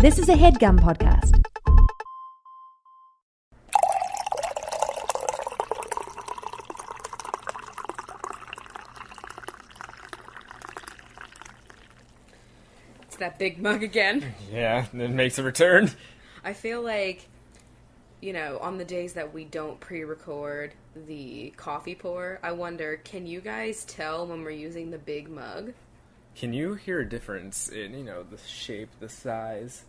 This is a HeadGum podcast. It's that big mug again. Yeah, it makes a return. I feel like, you know, on the days that we don't pre-record the coffee pour, I wonder, can you guys tell when we're using the big mug? Can you hear a difference in, you know, the shape, the size?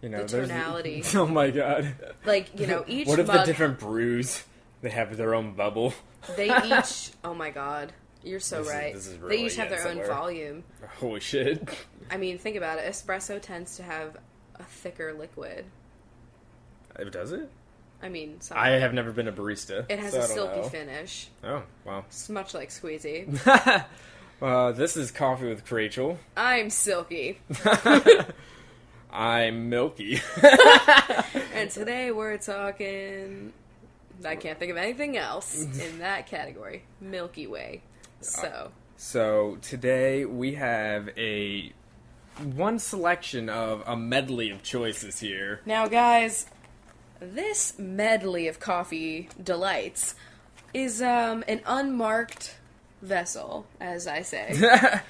You know, the tonality. Oh my god. Like, you know, each What if mug... the different brews, they have their own bubble? They each... Oh my god. You're so right. This is really they each have their own volume. Holy shit. I mean, think about it. Espresso tends to have a thicker liquid. Does it? I mean, I have never been a barista. It has a silky finish. Oh, wow. It's much like Squeezy. This is Coffee with Rachel. I'm silky. I'm milky. And today we're talking... I can't think of anything else in that category. Milky Way. So today we have one selection of a medley of choices here. Now, guys, this medley of coffee delights is an unmarked vessel, as I say.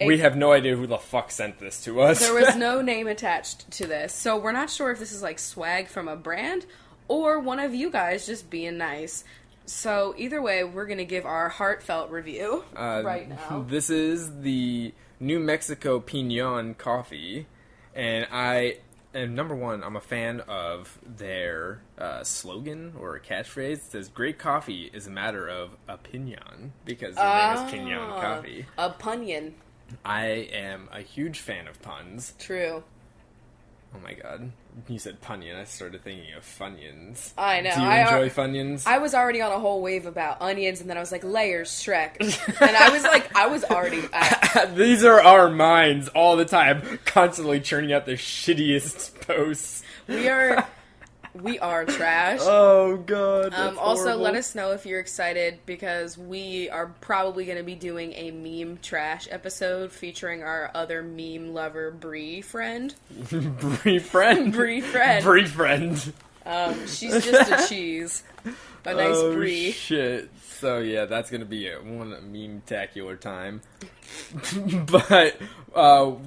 We have no idea who the fuck sent this to us. There was no name attached to this, so we're not sure if this is like swag from a brand or one of you guys just being nice. So either way, we're going to give our heartfelt review right now. This is the New Mexico Pinon coffee, and number one, I'm a fan of their slogan or catchphrase. It says, "Great coffee is a matter of opinion," because their name is Pinon Coffee. A punion. I am a huge fan of puns. True. Oh my god. You said punion, I started thinking of Funyuns. I know. Do you enjoy Funyuns? I was already on a whole wave about onions, and then I was like, layers, Shrek. And I was already... These are our minds all the time, constantly churning out the shittiest posts. We are trash. Oh god. Also, let us know if you're excited, because we are probably going to be doing a meme trash episode featuring our other meme lover, Bree friend. Brie friend? Brie friend. Brie friend. She's just a cheese. A nice Brie. Shit. So yeah, that's going to be one meme-tacular time. But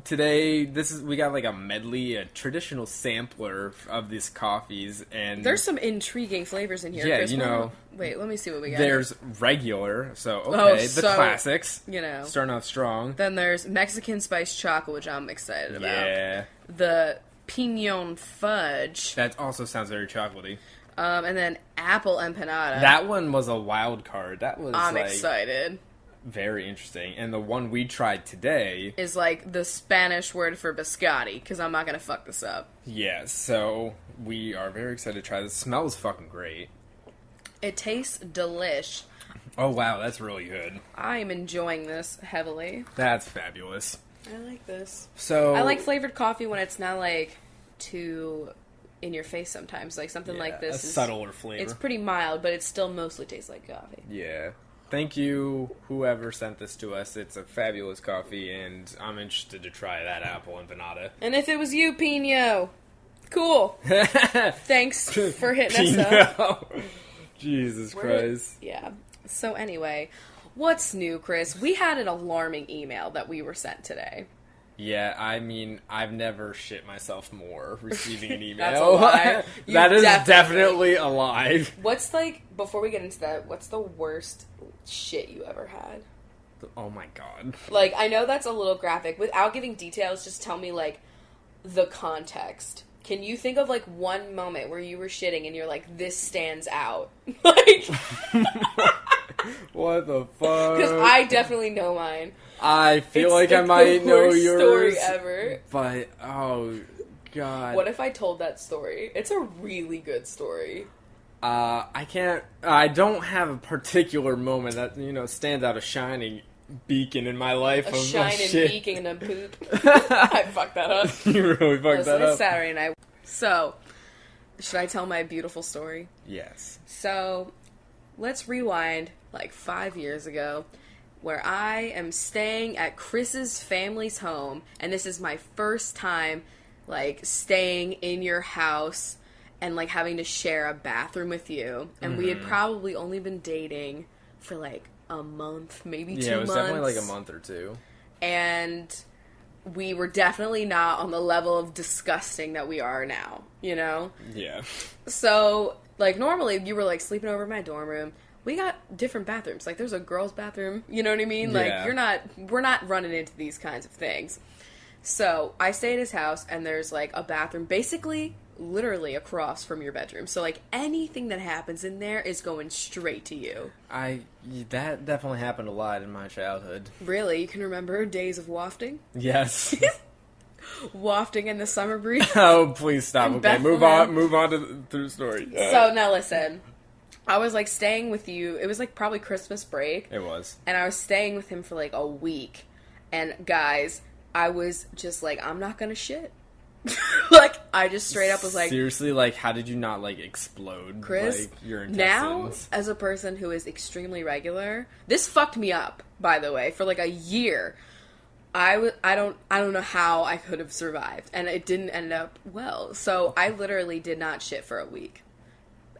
today we got like a medley, a traditional sampler of these coffees, and there's some intriguing flavors in here. Yeah, Chris. you know. Wait, let me see what we got. There's regular, the classics. You know, starting off strong. Then there's Mexican spiced chocolate, which I'm excited about. Yeah. The pinon fudge. That also sounds very chocolatey. And then apple empanada. That one was a wild card. I'm excited. Very interesting. And the one we tried today is like the Spanish word for biscotti, because I'm not going to fuck this up. Yeah, so we are very excited to try this. It smells fucking great. It tastes delish. Oh wow, that's really good. I'm enjoying this heavily. That's fabulous. I like this. So I like flavored coffee when it's not like too in your face sometimes. Like something like this is subtler flavor. It's pretty mild, but it still mostly tastes like coffee. Yeah. Thank you, whoever sent this to us. It's a fabulous coffee, and I'm interested to try that apple empanada. And if it was you, Pino, cool. Thanks for hitting us up. Jesus Christ. Yeah. So anyway, what's new, Chris? We had an alarming email that we were sent today. Yeah, I mean, I've never shit myself more receiving an email. That's a lie. That is definitely a lie. What's before we get into that, what's the worst shit you ever had? Oh my god. Like, I know that's a little graphic. Without giving details, just tell me, like, the context. Can you think of, like, one moment where you were shitting and you're like, this stands out? Like... What the fuck? Because I definitely know mine. I feel like I might know yours. It's the worst story ever. But, oh, God. What if I told that story? It's a really good story. I don't have a particular moment that, stands out a shining beacon in my life. A shining beacon and a poop. I fucked that up. You really fucked that up. It's Saturday night. So, should I tell my beautiful story? Yes. So, let's rewind like 5 years ago, where I am staying at Chris's family's home, and this is my first time like, staying in your house and, like, having to share a bathroom with you. And we had probably only been dating for, like, a month, maybe 2 months. Yeah, it was definitely, like, a month or two. And we were definitely not on the level of disgusting that we are now, you know? Yeah. So, like, normally you were, like, sleeping over in my dorm room. We got different bathrooms. Like, there's a girl's bathroom, you know what I mean? Like, we're not running into these kinds of things. So, I stay at his house, and there's, like, a bathroom basically literally across from your bedroom. So, like, anything that happens in there is going straight to you. That definitely happened a lot in my childhood. Really? You can remember days of wafting? Yes. Wafting in the summer breeze? Oh, please stop. Okay, Bethlehem. move on to the story. So, now listen. I was, like, staying with you. It was, like, probably Christmas break. It was. And I was staying with him for, like, a week. And, guys, I was just like, I'm not gonna shit. Like, I just straight up was like... Seriously? Like, how did you not, like, explode? Chris, like, your intestines? now, as a person who is extremely regular... This fucked me up, by the way, for, like, a year. I don't know how I could have survived. And it didn't end up well. So, I literally did not shit for a week.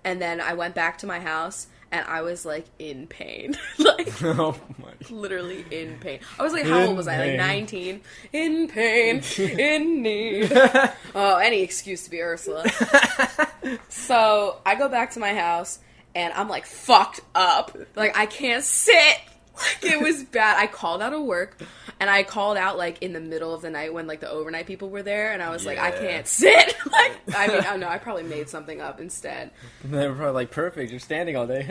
And then I went back to my house, and I was, like, in pain. Like, oh my. Literally in pain. I was like, how old was I? Like, 19? In pain, in need. Oh, any excuse to be Ursula. So, I go back to my house, and I'm, like, fucked up. Like, I can't sit. Like, it was bad. I called out of work, and I called out, like, in the middle of the night when, like, the overnight people were there, and I was like, I can't sit. Like, I mean, I don't know, I probably made something up instead. They were probably like, perfect, you're standing all day.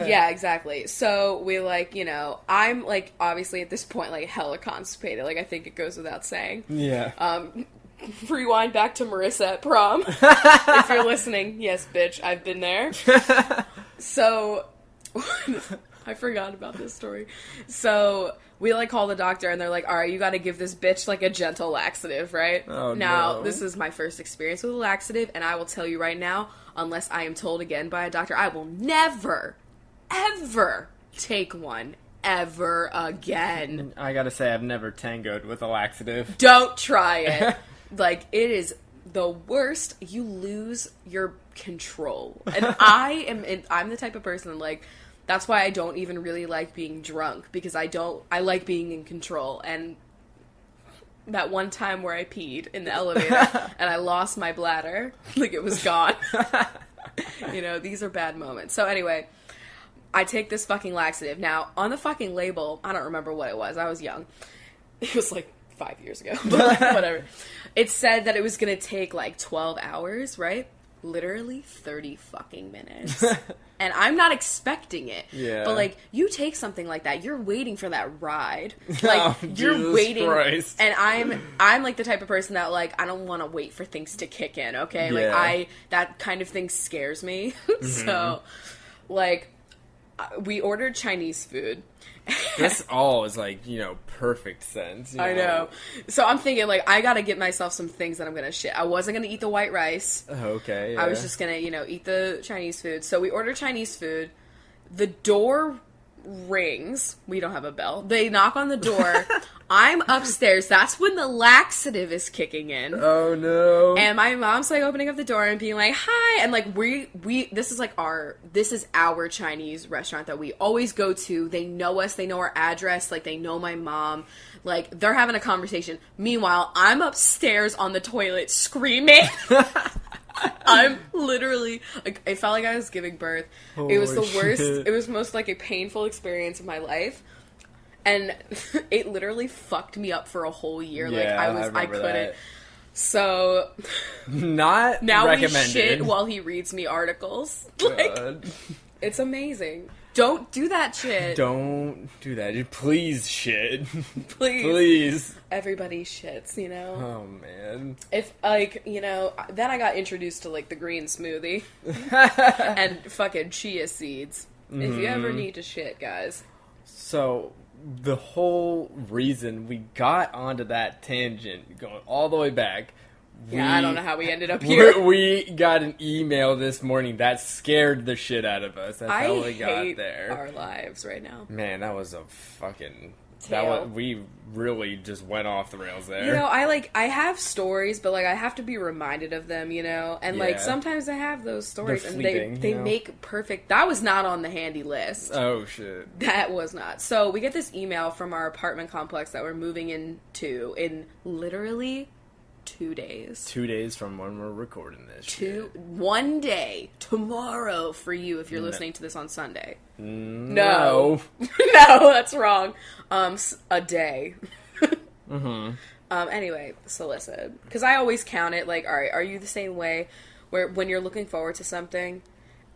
Yeah, exactly. So, we, like, you know, I'm, like, obviously at this point, like, hella constipated. Like, I think it goes without saying. Yeah. Rewind back to Marissa at prom. If you're listening, yes, bitch, I've been there. So... I forgot about this story. So, we, like, call the doctor, and they're like, alright, you gotta give this bitch, like, a gentle laxative, right? Oh, now, no. This is my first experience with a laxative, and I will tell you right now, unless I am told again by a doctor, I will never, ever take one, ever again. I gotta say, I've never tangoed with a laxative. Don't try it. Like, it is the worst. You lose your control. And I'm the type of person, like... That's why I don't even really like being drunk, because I like being in control. And that one time where I peed in the elevator and I lost my bladder, like, it was gone. You know, these are bad moments. So anyway, I take this fucking laxative. Now, on the fucking label, I don't remember what it was. I was young. It was like 5 years ago, but whatever. It said that it was gonna take like 12 hours, right? Literally 30 fucking minutes. And I'm not expecting it. Yeah. But, like, you take something like that, you're waiting for that ride. Like, oh, you're Jesus waiting. Christ. And I'm, like, the type of person that, like, I don't want to wait for things to kick in, okay? Yeah. Like, that kind of thing scares me. So, like, we ordered Chinese food. This all is, like, you know, perfect sense. You know? I know. So I'm thinking, like, I gotta get myself some things that I'm gonna shit. I wasn't gonna eat the white rice. Okay, yeah. I was just gonna, you know, eat the Chinese food. So we order Chinese food. The door rings. We don't have a bell. They knock on the door. I'm upstairs. That's when the laxative is kicking in. Oh, no. And my mom's, like, opening up the door and being like, hi. And, like, this is our Chinese restaurant that we always go to. They know us. They know our address. Like, they know my mom. Like, they're having a conversation. Meanwhile, I'm upstairs on the toilet screaming. I'm literally, like, it felt like I was giving birth. It was the worst. It was most, like, a painful experience of my life. And it literally fucked me up for a whole year. Yeah, like, I couldn't. That. So, not now recommended. we shit while he reads me articles. Like, it's amazing. Don't do that shit. Don't do that. Please shit. Please. Please. Everybody shits, you know? Oh, man. If, like, you know, then I got introduced to, like, the green smoothie. And fucking chia seeds. If you ever need to shit, guys. So, the whole reason we got onto that tangent, going all the way back... I don't know how we ended up here. We got an email this morning that scared the shit out of us. That's how we got hate there. Our lives right now. Man, that was a fucking We really just went off the rails there. You know, I have stories, but like I have to be reminded of them, you know, and like sometimes I have those stories They're and fleeting, they make perfect. That was not on the handy list. Oh shit. That was not. So we get this email from our apartment complex that we're moving into in literally 2 days. 2 days from when we're recording this. 1 day tomorrow for you if you're listening to this on Sunday. No. No, that's wrong. A day. Mm-hmm. Anyway, so listen, because I always count it like, all right, are you the same way where when you're looking forward to something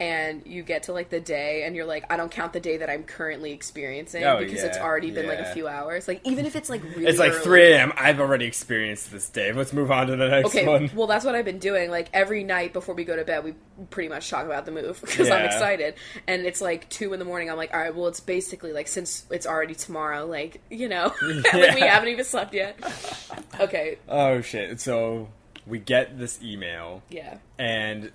and you get to like the day and you're like, I don't count the day that I'm currently experiencing because it's already been like a few hours. Like even if it's like really it's like early, 3 a.m. I've already experienced this day. Let's move on to the next one. Well, that's what I've been doing. Like every night before we go to bed, we pretty much talk about the move because I'm excited. And it's like 2 a.m. I'm like, all right, well, it's basically like since it's already tomorrow, like, you know, like we haven't even slept yet. Okay. Oh shit. So we get this email. Yeah. And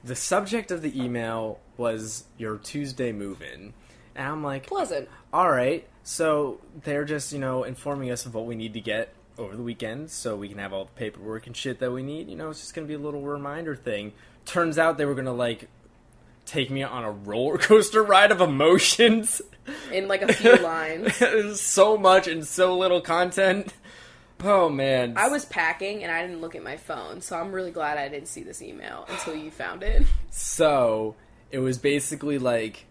the subject of the email was your Tuesday move-in. And I'm like... Pleasant. All right. So they're just, you know, informing us of what we need to get over the weekend so we can have all the paperwork and shit that we need. You know, it's just going to be a little reminder thing. Turns out they were going to, like, take me on a roller coaster ride of emotions. In, like, a few lines. So much and so little content. Oh, man. I was packing, and I didn't look at my phone, so I'm really glad I didn't see this email until you found it. So, it was basically like,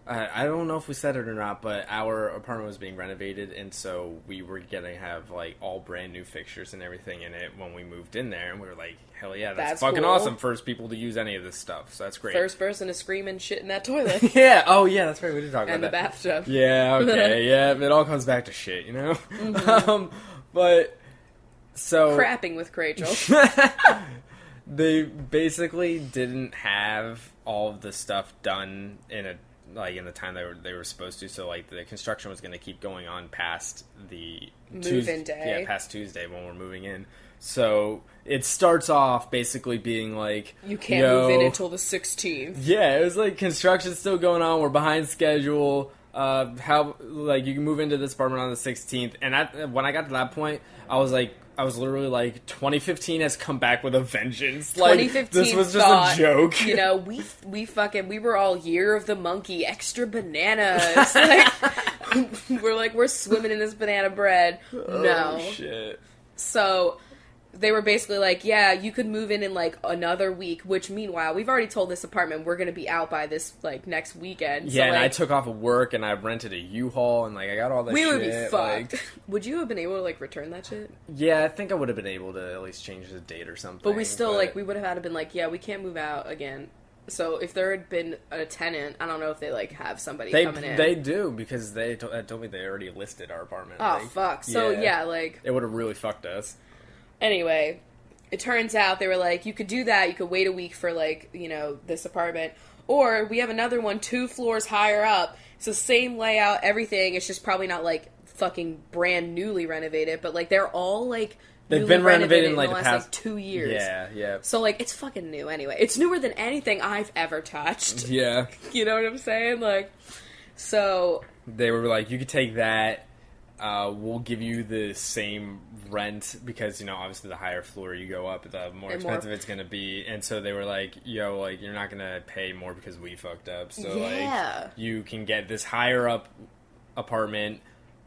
I don't know if we said it or not, but our apartment was being renovated, and so we were going to have, like, all brand new fixtures and everything in it when we moved in there, and we were like, hell yeah, that's fucking cool. awesome. First people to use any of this stuff, so that's great. First person to scream and shit in that toilet. Yeah, oh yeah, that's right, we did talk about and that. And the bathtub. Yeah, okay, yeah, it all comes back to shit, you know? Mm-hmm. But, so... Crapping with Rachel. They basically didn't have all of the stuff done in the time they were supposed to, so like the construction was going to keep going on past the move-in day. Yeah, past Tuesday when we're moving in. So it starts off basically being like, you can't move in until the 16th. Yeah, it was like construction's still going on. We're behind schedule. How like you can move into this apartment on the 16th, and when I got to that point, I was literally like, 2015 has come back with a vengeance. Like, 2015 this was just a joke. You know, we were all year of the monkey, extra bananas. Like, we're swimming in this banana bread. No. Oh, shit. So, they were basically like, yeah, you could move in like another week, which meanwhile, we've already told this apartment we're going to be out by this like next weekend. Yeah, so, and like, I took off of work and I rented a U-Haul and like I got all that shit. We would be fucked. Like, would you have been able to like return that shit? Yeah, I think I would have been able to at least change the date or something. But we still like, we would have had to been like, yeah, we can't move out again. So if there had been a tenant, I don't know if they like have somebody coming in. They do because they told me they already listed our apartment. Oh, fuck. So yeah, like... It would have really fucked us. Anyway... It turns out they were like, you could do that, you could wait a week for, like, you know, this apartment. Or we have another one 2 floors higher up. It's the same layout, everything. It's just probably not, like, fucking brand newly renovated. But, like, they're all, like, they've been renovated in, like, the last, like, 2 years. Yeah. So, like, it's fucking new anyway. It's newer than anything I've ever touched. Yeah. You know what I'm saying? Like, so... They were like, you could take that. We'll give you the same rent because, you know, obviously the higher floor you go up, the more expensive it's going to be. And so they were like, yo, like, you're not going to pay more because we fucked up. So, like, you can get this higher up apartment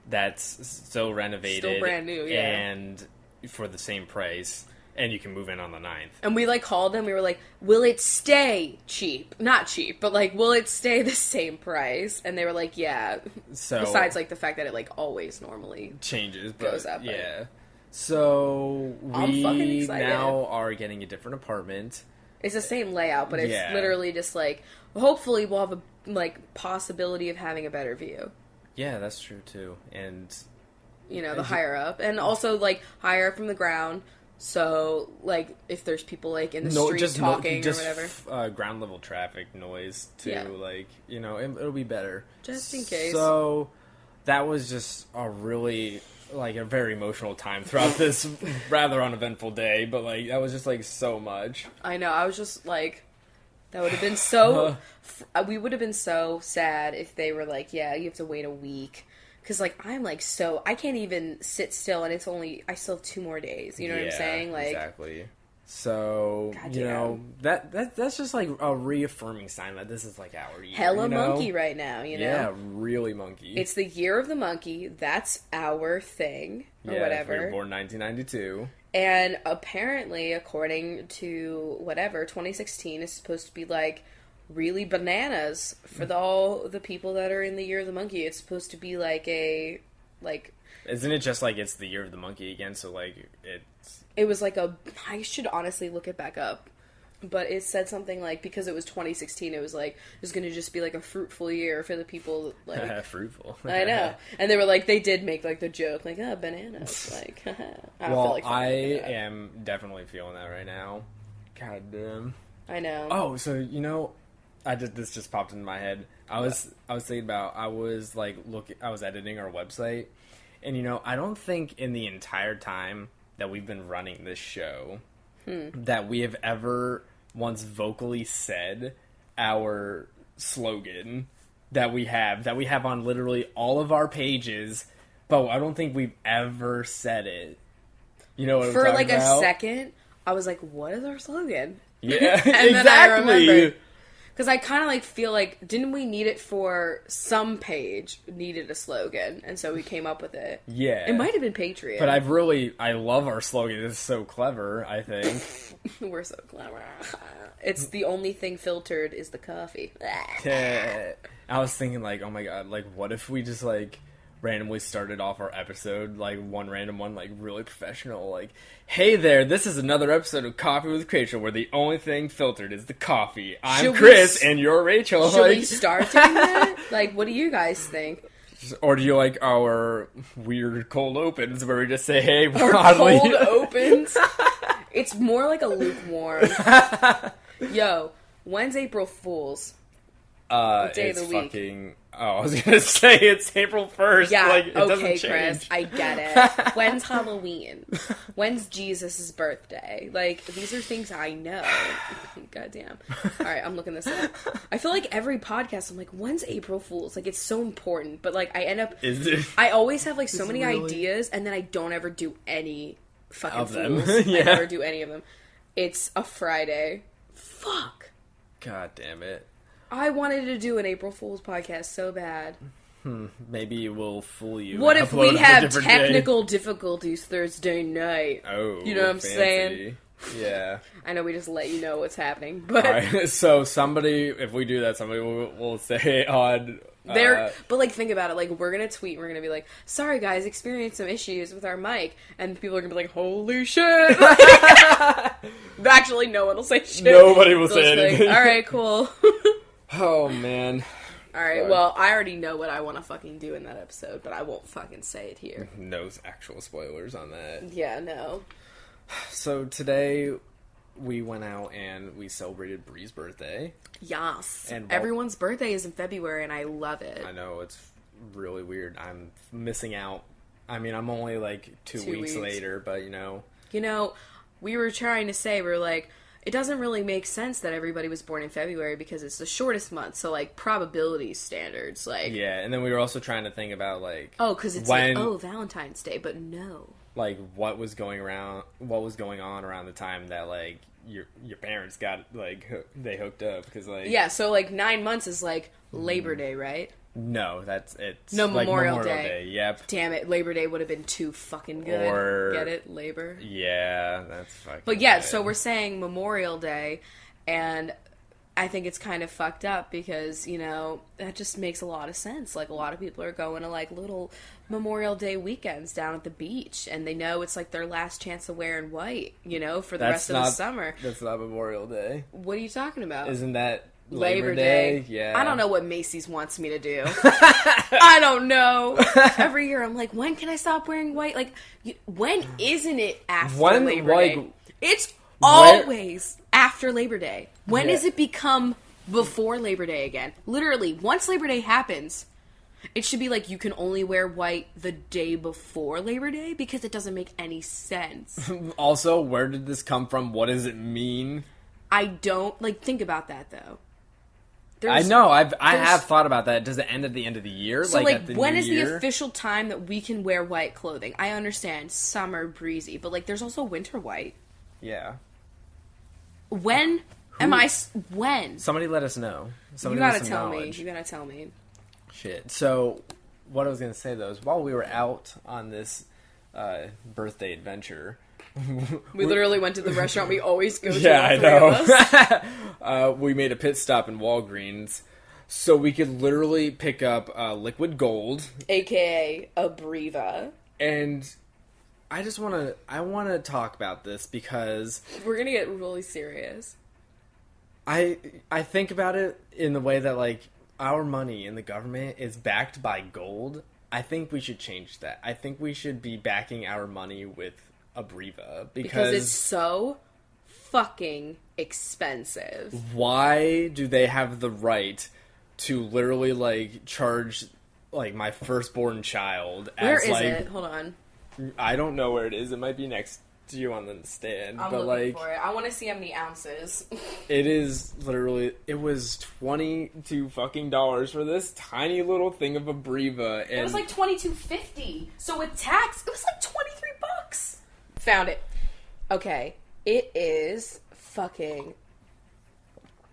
that's still renovated. Still brand new, yeah. And for the same price. And you can move in on the 9th. And we, like, called them. We were like, will it stay cheap? Not cheap, but, like, will it stay the same price? And they were like, yeah. So besides, like, the fact that it, like, always normally changes, goes up. Yeah. So we now are getting a different apartment. It's the same layout, but it's literally just, like, hopefully we'll have a, like, possibility of having a better view. Yeah, that's true, too. And... You know, the higher up. And also, like, higher up from the ground. So, like, if there's people, like, in the street talking or whatever. Ground level traffic noise, too. Yeah. Like, you know, it'll be better. Just in case. So, that was just a really, like, a very emotional time throughout this rather uneventful day. But, like, that was just, like, so much. I know. I was just, like, that would have been so... we would have been so sad if they were like, yeah, you have to wait a week Because, like, I'm, like, so... I can't even sit still, and I still have 2 more days. You know what I'm saying? Like, exactly. So, God, you know, that's just, like, a reaffirming sign that this is, like, our year. Hella you know? monkey right now, you know? Yeah, really monkey. It's the year of the monkey. That's our thing, or whatever. We were born 1992. And apparently, according to whatever, 2016 is supposed to be, like, really bananas for all the people that are in the year of the monkey. It's supposed to be, like, Isn't it just, like, it's the year of the monkey again, so, like, It was like I should honestly look it back up. But it said something like, because it was 2016, it was like, it's going to just be like a fruitful year for the people, like... fruitful. I know. And they were like, they did make like the joke, like, oh, bananas. Like, I don't feel like I am definitely feeling that right now. God damn. I know. Oh, so, you know, this just popped into my head. I was thinking about, I was editing our website, and, you know, I don't think in the entire time that we've been running this show that we have ever once vocally said our slogan that we have on literally all of our pages, but I don't think we've ever said it. You know what I'm talking about? A second, I was like, what is our slogan? Yeah, and exactly. Then I remembered. Because I kind of, like, feel like, didn't we need it for some page needed a slogan? And so we came up with it. Yeah. It might have been Patreon. But I love our slogan. It's so clever, I think. We're so clever. It's the only thing filtered is the coffee. Yeah. I was thinking, like, oh my god, like, what if we just, like, randomly started off our episode, like, one random one, like, really professional, like, hey there, this is another episode of Coffee with Rachel, where the only thing filtered is the coffee. I'm Chris, and you're Rachel. Should we start doing that? Like, what do you guys think? Or do you like our weird cold opens, where we just say, hey, our oddly... cold opens? It's more like a lukewarm. Yo, when's April Fool's? Day of the week. Fucking... Oh, I was gonna say it's April 1st. Yeah, like, it doesn't okay, change. Chris, I get it. When's Halloween? When's Jesus' birthday? Like, these are things I know. Goddamn. Alright, I'm looking this up. I feel like every podcast, I'm like, when's April Fool's? Like, it's so important. But, like, I end up... Is it? I always have, like, so many really? ideas, and then I don't ever do any fucking of them. Fools. Yeah. I never do any of them. It's a Friday. Fuck. God damn it. I wanted to do an April Fool's podcast so bad. Maybe we'll fool you. What if we have day. technical difficulties Thursday night? Oh, you know what I'm fancy. saying? Yeah. I know we just let you know what's happening, but Alright, so if we do that, somebody will say on... but, like, think about it. Like, we're gonna tweet, we're gonna be like, sorry guys, experienced some issues with our mic, and people are gonna be like, holy shit! Actually, no one will say shit. Nobody will say anything. Alright, cool. Oh, man. Alright, well, I already know what I want to fucking do in that episode, but I won't fucking say it here. No actual spoilers on that. Yeah, no. So, today, we went out and we celebrated Bree's birthday. Yes. And everyone's birthday is in February, and I love it. I know, it's really weird. I'm missing out. I mean, I'm only, like, two weeks later, but, you know. You know, we were trying to say, we're like, it doesn't really make sense that everybody was born in February because it's the shortest month, so, like, probability standards, like... Yeah, and then we were also trying to think about, like... Oh, because it's like, oh, Valentine's Day, but no. Like, what was going on around the time that, like, your parents got, like, they hooked up, because, like... Yeah, so, like, 9 months is, like, Labor Day, right? No, it's no, like Memorial Day. Yep. Damn it, Labor Day would have been too fucking good. Or... Get it? Labor? Yeah, that's fucking But yeah, good. so we're saying Memorial Day, and I think it's kind of fucked up because, you know, that just makes a lot of sense. Like, a lot of people are going to, like, little Memorial Day weekends down at the beach, and they know it's, like, their last chance of wearing white, you know, for the rest of the summer. That's not Memorial Day. What are you talking about? Isn't that... Labor Day. Yeah. I don't know what Macy's wants me to do. I don't know. Every year I'm like, when can I stop wearing white? Like, when isn't it after Labor Day? It's always after Labor Day. When does it become before Labor Day again? Literally, once Labor Day happens, it should be like you can only wear white the day before Labor Day because it doesn't make any sense. Also, where did this come from? What does it mean? I don't, like, think about that, though. I know. I have thought about that. Does it end at the end of the year? So, at the when new is year? the official time that we can wear white clothing? I understand summer breezy, but there's also winter white. Yeah. When when? Somebody let us know. You gotta tell me. You gotta tell me. Shit. So, what I was gonna say though is while we were out on this birthday adventure, we literally went to the restaurant we always go to. Yeah, all I three of know. We made a pit stop in Walgreens, so we could literally pick up liquid gold, aka Abreva, and I want to talk about this because we're gonna get really serious. I think about it in the way that our money in the government is backed by gold. I think we should change that. I think we should be backing our money with Abreva because it's so fucking expensive. Why do they have the right to literally charge my firstborn child Where as is it? Hold on. I don't know where it is. It might be next to you on the stand. I'm looking for it. I want to see how many ounces. It is literally. It was $22 for this tiny little thing of Abreva, and it was $22.50. So with tax, it was $23. Found it. Okay, it is fucking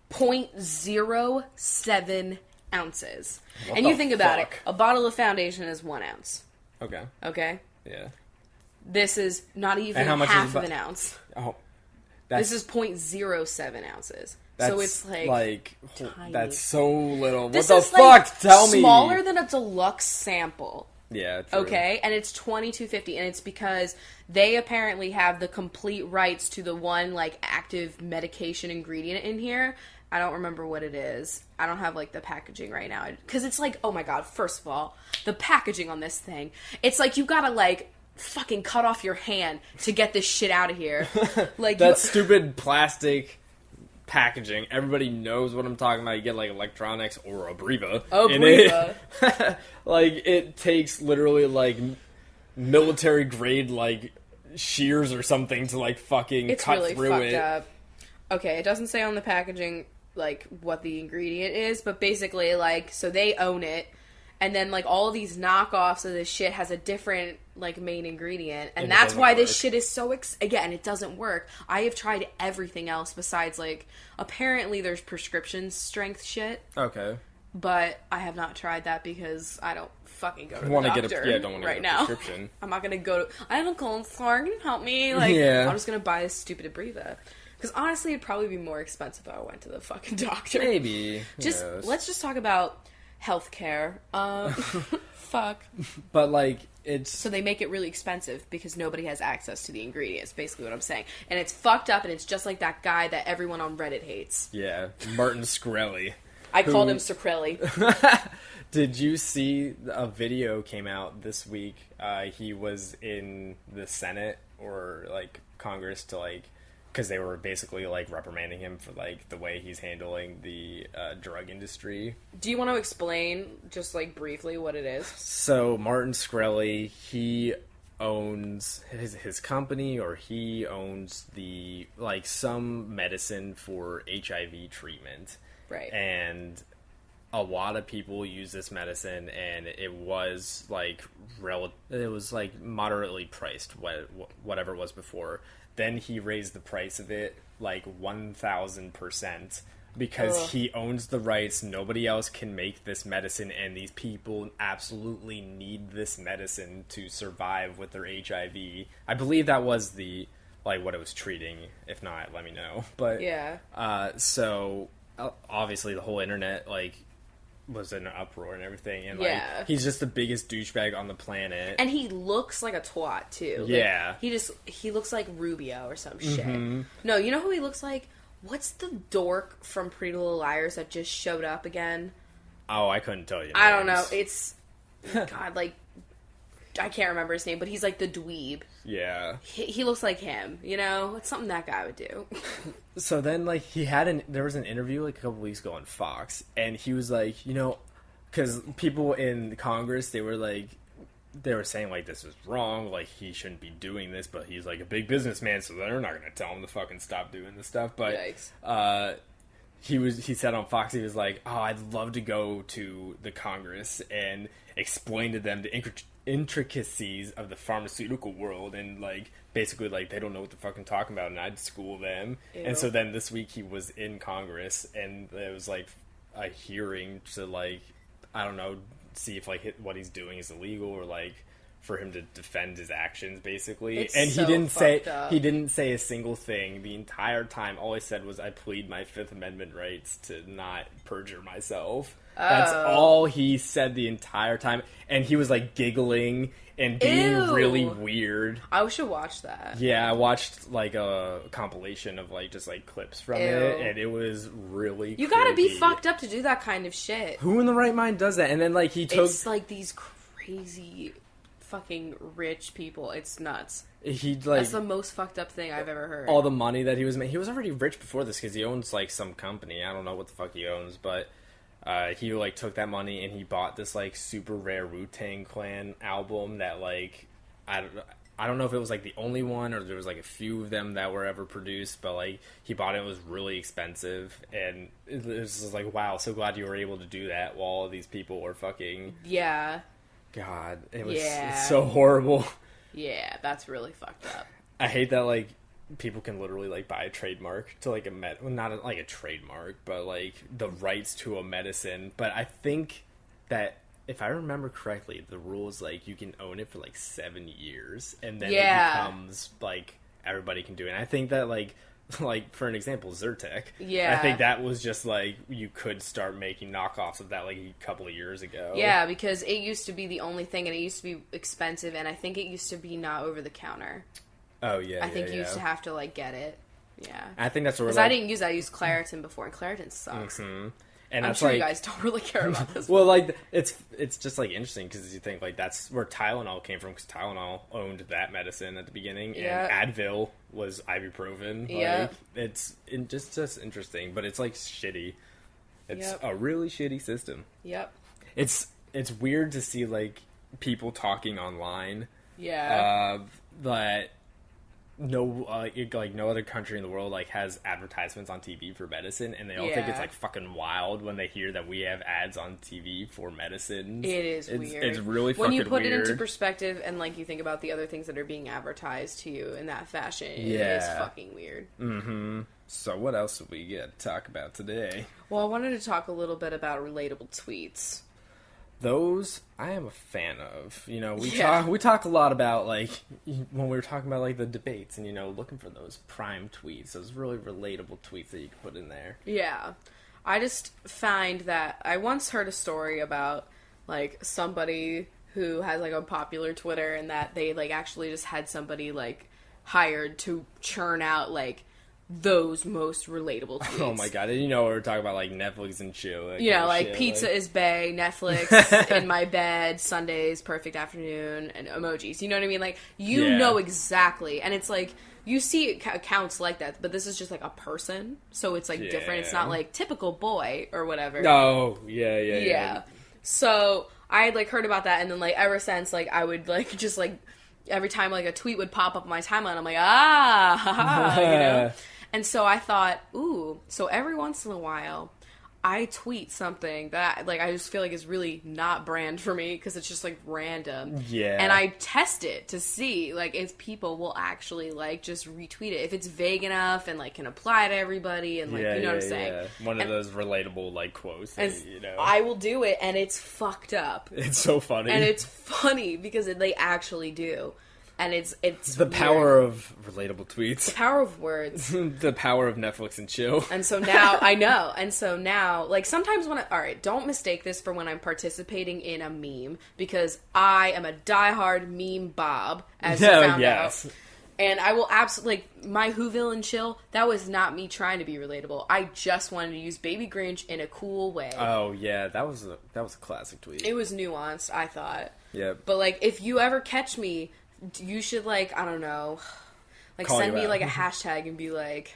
0.07 ounces. And you think about it, a bottle of foundation is 1 ounce. Okay. Okay. Yeah. This is not even half of an ounce. Oh, this is 0.07 ounces. So it's tiny. That's so little. This what the fuck? Tell me. Smaller than a deluxe sample. Yeah. True. Okay, and it's $22.50, and it's because they apparently have the complete rights to the one active medication ingredient in here. I don't remember what it is. I don't have the packaging right now because it's oh my god. First of all, the packaging on this thing, it's you gotta fucking cut off your hand to get this shit out of here. That stupid plastic packaging. Everybody knows what I'm talking about. You get electronics or Abreva. Abreva. It takes literally military grade shears or something to fucking it's cut really through fucked it. Up. Okay, it doesn't say on the packaging what the ingredient is, but basically so they own it. And then, all of these knockoffs of this shit has a different, main ingredient. And that's why this shit is so, again, it doesn't work. I have tried everything else besides, apparently there's prescription strength shit. Okay. But I have not tried that because I don't fucking go to the doctor right now. Prescription. I'm not going to go to, I have a cold sore, can you help me? Yeah. I'm just going to buy this stupid Abreva. Because honestly, it'd probably be more expensive if I went to the fucking doctor. Maybe. Let's just talk about healthcare. Fuck. But it's so they make it really expensive because nobody has access to the ingredients. Basically, what I'm saying, and it's fucked up, and it's just like that guy that everyone on Reddit hates. Yeah, Martin Shkreli. I called him Shkreli. Did you see a video came out this week? He was in the Senate or Congress to because they were basically reprimanding him for the way he's handling the drug industry. Do you want to explain just briefly what it is? So Martin Shkreli, he owns his company, or he owns the some medicine for HIV treatment, right? And a lot of people use this medicine, and it was moderately priced, whatever it was before. Then he raised the price of it 1,000% because he owns the rights. Nobody else can make this medicine, and these people absolutely need this medicine to survive with their HIV. I believe that was the what it was treating. If not, let me know. But yeah. So obviously the whole internet was in an uproar and everything, and he's just the biggest douchebag on the planet, and he looks like a twat too. Yeah, he looks like Rubio or some shit. No, you know who he looks like? What's the dork from Pretty Little Liars that just showed up again? Oh, I couldn't tell you. I don't know. It's God, I can't remember his name, but he's the dweeb. Yeah, he looks like him. It's something that guy would do. So then, there was an interview a couple weeks ago on Fox, and he was because people in Congress, they were saying this is wrong, he shouldn't be doing this, but he's a big businessman, so they're not going to tell him to fucking stop doing this stuff. But he said on Fox, he was like, oh, I'd love to go to the Congress and explain to them the intricacies of the pharmaceutical world, and like basically like they don't know what the fuck I'm talking about, and I'd school them. Ew. And so then this week he was in Congress, and it was like a hearing to like, I don't know, see if like what he's doing is illegal, or like for him to defend his actions, basically. It's and so he didn't say a single thing the entire time. All he said was, I plead my Fifth Amendment rights to not perjure myself. That's all he said the entire time. And he was like giggling and being really weird. I should watch that. Yeah, I watched like a compilation of like just like clips from it, and it was really You gotta be fucked up to do that kind of shit. Who in the right mind does that? And then like it's like these crazy fucking rich people. It's nuts. That's the most fucked up thing I've ever heard. All the money that he was making. He was already rich before this because he owns like some company. I don't know what the fuck he owns, but he like took that money and he bought this like super rare Wu-Tang Clan album that like I don't know if it was like the only one or there was like a few of them that were ever produced, but like he bought it. It was really expensive, and it was just like, wow, so glad you were able to do that while all these people were fucking God, it was so horrible. Yeah, that's really fucked up. I hate that, like, people can literally, like, buy a trademark to, like, not, like, a trademark, but, like, the rights to a medicine. But I think that, if I remember correctly, the rule is, like, you can own it for, like, 7 years. And then it becomes, like, everybody can do it. And I think that, like, for an example, Zyrtec. Yeah. I think that was just, like, you could start making knockoffs of that, like, a couple of years ago. Yeah, because it used to be the only thing, and it used to be expensive, and I think it used to be not over the counter. Oh, yeah, I think you used to have to, like, get it. Yeah. I think that's what we're Because I didn't use that. I used Claritin before, and Claritin sucks. Mm-hmm. And I'm that's sure like, you guys don't really care about this. Well, like, it's just, like, interesting, because you think, like, that's where Tylenol came from, because Tylenol owned that medicine at the beginning, and Advil was ibuprofen. Yeah. Like, it's just interesting, but it's, like, shitty. It's a really shitty system. Yep. It's weird to see, like, people talking online. Yeah. That no other country in the world like has advertisements on TV for medicine, and they all think it's like fucking wild when they hear that we have ads on TV for medicines. It is weird. It's really fucking weird. When you put it into perspective and like you think about the other things that are being advertised to you in that fashion, it is fucking weird. Mm-hmm. So what else did we get to talk about today? Well, I wanted to talk a little bit about relatable tweets. Those I am a fan of. You know, we talk a lot about, like, when we were talking about, like, the debates and, you know, looking for those prime tweets, those really relatable tweets that you can put in there. Yeah. I just find that I once heard a story about, like, somebody who has, like, a popular Twitter and that they, like, actually just had somebody, like, hired to churn out, like, those most relatable tweets. Oh my god, and you know we're talking about like Netflix and chill. Like shit, pizza like... is bae, Netflix, in my bed, Sundays, perfect afternoon, and emojis. You know what I mean? Like, you know exactly. And it's like, you see accounts like that, but this is just like a person, so it's like different. It's not like typical boy or whatever. No, yeah. So I had like heard about that, and then like ever since, like I would like just like every time like a tweet would pop up on my timeline, I'm like, you know? And so I thought, ooh, so every once in a while, I tweet something that, like, I just feel like is really not brand for me, because it's just, like, random. Yeah. And I test it to see, like, if people will actually, like, just retweet it. If it's vague enough and, like, can apply to everybody and, like, you know what I'm saying? Yeah. One of those relatable, like, quotes that, you know. I will do it, and it's fucked up. It's so funny. And it's funny, because they actually do. And it's the weird. Power of relatable tweets. The power of words. The power of Netflix and chill. And so now, I know. And so now, like, sometimes when alright, don't mistake this for when I'm participating in a meme, because I am a diehard meme Bob, as you found out. And I will absolutely, like, my Whoville and chill, that was not me trying to be relatable. I just wanted to use Baby Grinch in a cool way. Oh, yeah, that was a classic tweet. It was nuanced, I thought. Yeah. But, like, if you ever catch me, you should, like, I don't know, like, send me, like, a hashtag and be like,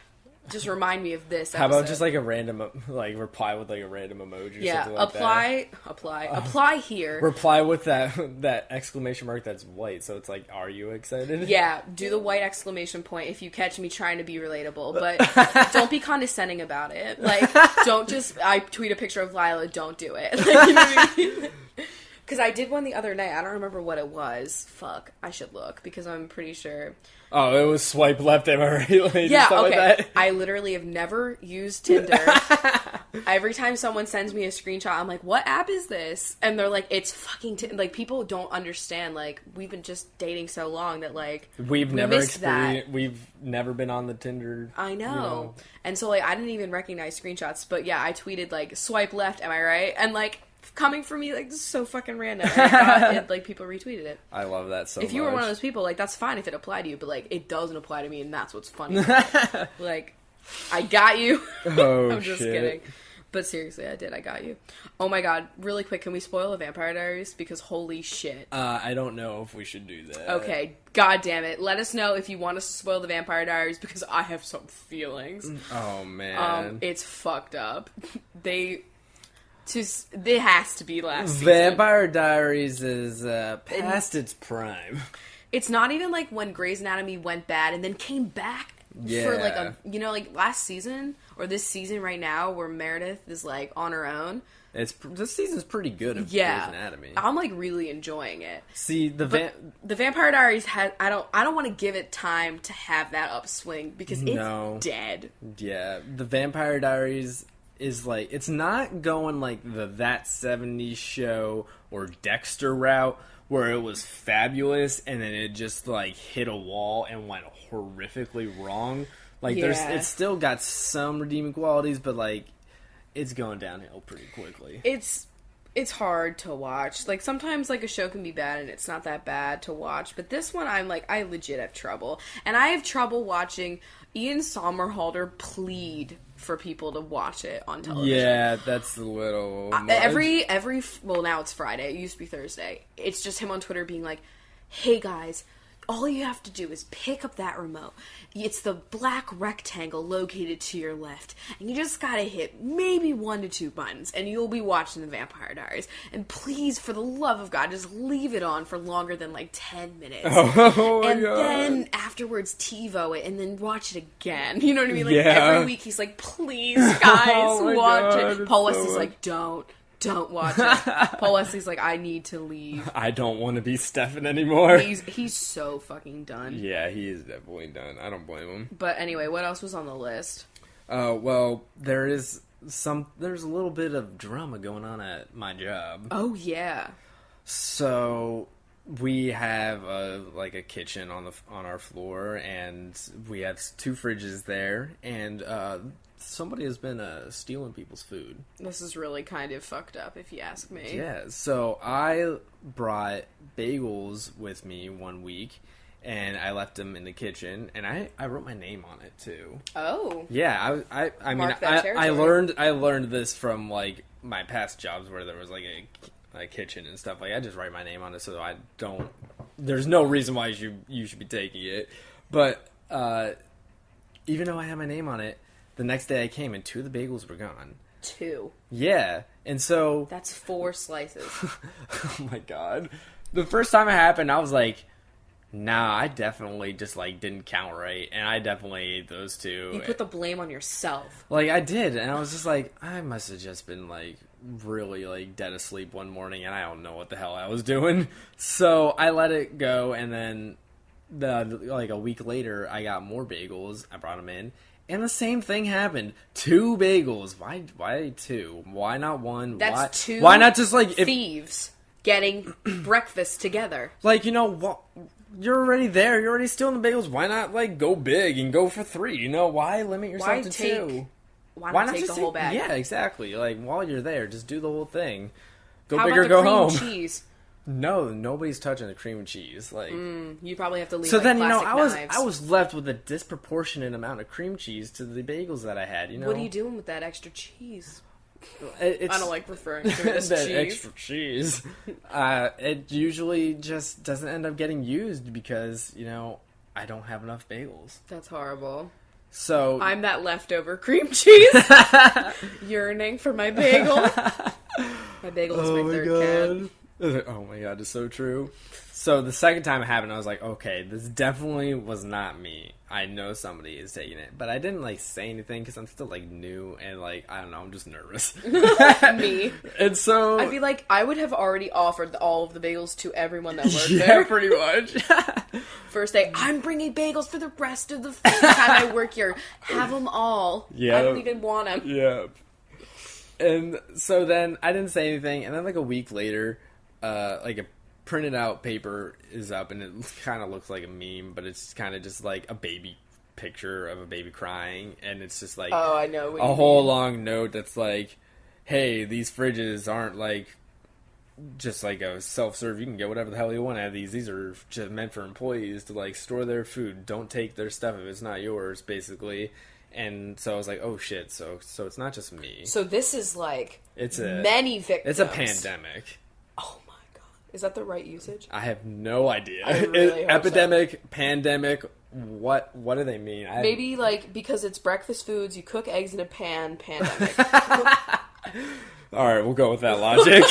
just remind me of this How episode. about just like a random, like reply with like a random emoji or something like that? apply here. Reply with that exclamation mark that's white, so it's like, are you excited? Yeah, do the white exclamation point if you catch me trying to be relatable, but don't be condescending about it. Like, don't just, I tweet a picture of Lila, don't do it. Like, you know what I mean? Because I did one the other night. I don't remember what it was. Fuck. I should look because I'm pretty sure. Oh, it was swipe left, am I right? Like, yeah, okay. Like that. I literally have never used Tinder. Every time someone sends me a screenshot, I'm like, what app is this? And they're like, it's fucking like, people don't understand. Like, we've been just dating so long that, like, we've never been on the Tinder. I know. You know. And so, like, I didn't even recognize screenshots. But yeah, I tweeted, like, swipe left, am I right? And, like, coming from me, like, this is so fucking random. And like, people retweeted it. I love that so much. If you were one of those people, like, that's fine if it applied to you, but, like, it doesn't apply to me, and that's what's funny. Like, I got you. Oh, I'm just kidding. But seriously, I did. I got you. Oh my god. Really quick, can we spoil the Vampire Diaries? Because holy shit. I don't know if we should do that. Okay. God damn it. Let us know if you want us to spoil the Vampire Diaries, because I have some feelings. Oh, man. It's fucked up. It has to be last season. Vampire Diaries is past its prime. It's not even like when Grey's Anatomy went bad and then came back for like like last season or this season right now where Meredith is like on her own. This season's pretty good of Grey's Anatomy. I'm like really enjoying it. See, the Vampire Diaries I don't want to give it time to have that upswing because it's dead. Yeah, the Vampire Diaries is like, it's not going like the That 70s Show or Dexter route where it was fabulous and then it just like hit a wall and went horrifically wrong. Like it's still got some redeeming qualities, but like it's going downhill pretty quickly. It's hard to watch. Like sometimes like a show can be bad and it's not that bad to watch, but this one I legit have trouble. And I have trouble watching Ian Somerhalder plead for people to watch it on television. Yeah, that's a little much. Well, now it's Friday. It used to be Thursday. It's just him on Twitter being like, hey guys, all you have to do is pick up that remote. It's the black rectangle located to your left. And you just gotta hit maybe 1 to 2 buttons. And you'll be watching the Vampire Diaries. And please, for the love of God, just leave it on for longer than like 10 minutes. And then afterwards TiVo it and then watch it again. You know what I mean? Like every week he's like, please guys, watch it. Paul Wesley's like, don't watch it. Paul Wesley's like, I need to leave. I don't want to be Stefan anymore. He's so fucking done. Yeah, he is definitely done. I don't blame him. But anyway, what else was on the list? Well, there's a little bit of drama going on at my job. Oh, yeah. So we have a kitchen on our floor, and we have 2 fridges there, and somebody has been stealing people's food. This is really kind of fucked up, if you ask me. Yeah, so I brought bagels with me one week, and I left them in the kitchen, and I wrote my name on it too. Oh. Yeah, I mean, I learned this from like my past jobs where there was like a kitchen and stuff. Like I just write my name on it, so I don't. There's no reason why you should be taking it, but even though I had my name on it. The next day I came and 2 of the bagels were gone. 2? Yeah. And so... That's 4 slices. Oh my god. The first time it happened, I was like, nah, I definitely just like didn't count right. And I definitely ate those 2. You put the blame on yourself. Like, I did. And I was just like, I must have just been like really like dead asleep one morning and I don't know what the hell I was doing. So I let it go, and then like a week later I got more bagels. I brought them in. And the same thing happened. 2 bagels. Why 2? Why not 1? That's 2 why not just like thieves getting breakfast together? Like, you know what? You're already there. You're already stealing the bagels. Why not like go big and go for 3? You know, why limit yourself to 2? Why not take the whole bag? Yeah, exactly. Like while you're there, just do the whole thing. Go How big or about the go cream home. And cheese? No, nobody's touching the cream and cheese. Like, you probably have to leave. So like, then, you know, knives. I was left with a disproportionate amount of cream cheese to the bagels that I had. You know, what are you doing with that extra cheese? I don't like referring to it as that cheese. extra cheese. It usually just doesn't end up getting used because, you know, I don't have enough bagels. That's horrible. So I'm that leftover cream cheese yearning for my bagel. My bagel is my third cat. Oh my god, it's so true. So the second time it happened, I was like, okay, this definitely was not me. I know somebody is taking it. But I didn't, like, say anything because I'm still, like, new and, like, I don't know, I'm just nervous. Me. And so... I'd be like, I would have already offered all of the bagels to everyone that worked yeah, there. pretty much. First day, I'm bringing bagels for the rest of the time I work here. Have them all. Yeah. I don't even want them. Yeah. And so then I didn't say anything. And then, like, a week later, like, a printed out paper is up, and it kind of looks like a meme, but it's kind of just like a baby picture of a baby crying, and it's just like I know a whole long note that's like, hey, these fridges aren't like just like a self-serve, you can get whatever the hell you want out of these are just meant for employees to like store their food, don't take their stuff if it's not yours, basically. And so I was like, oh shit, so it's not just me, so this is like it's many victims. it's a pandemic. Oh my god, is that the right usage? I have no idea. I really hope Epidemic, so. Pandemic, what do they mean? Maybe like because it's breakfast foods, you cook eggs in a pan, pandemic. All right, we'll go with that logic.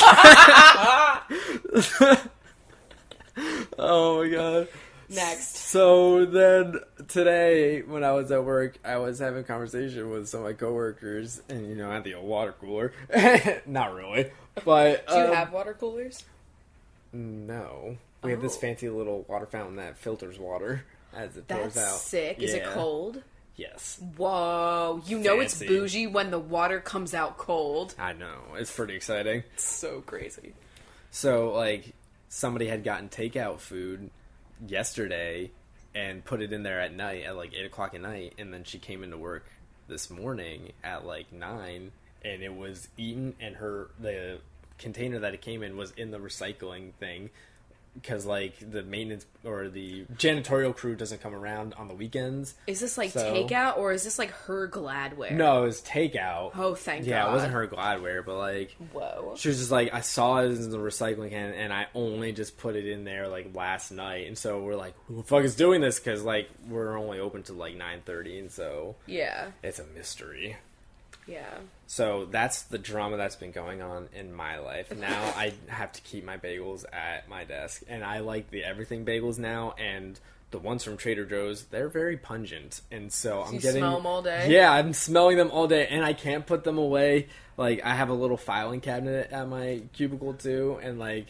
Oh my god. Next. So then today, when I was at work, I was having a conversation with some of my coworkers, and you know, I had the old water cooler. Not really, but Do you have water coolers? No, we have this fancy little water fountain that filters water as it pours out. That's sick. Is it cold? Yes. Whoa, you know Fancy. it's bougie when the water comes out cold. I know, it's pretty exciting. It's so crazy. So, like, somebody had gotten takeout food yesterday and put it in there at night at like 8 o'clock at night, and then she came into work this morning at like 9, and it was eaten, and the container that it came in was in the recycling thing, because like the maintenance or the janitorial crew doesn't come around on the weekends. Is this like takeout, or is this like her Gladware? No, it was takeout. Oh, thank God. Yeah, it wasn't her Gladware, but like, whoa. she was just like, I saw it in the recycling can, and I only just put it in there like last night, and so we're like, who the fuck is doing this? Because like we're only open to like 9:30, and so yeah, it's a mystery. Yeah. So that's the drama that's been going on in my life. Now I have to keep my bagels at my desk, and I like the everything bagels now, and the ones from Trader Joe's, they're very pungent, and so I'm getting... smell them all day? Yeah, I'm smelling them all day, and I can't put them away. Like, I have a little filing cabinet at my cubicle, too, and, like,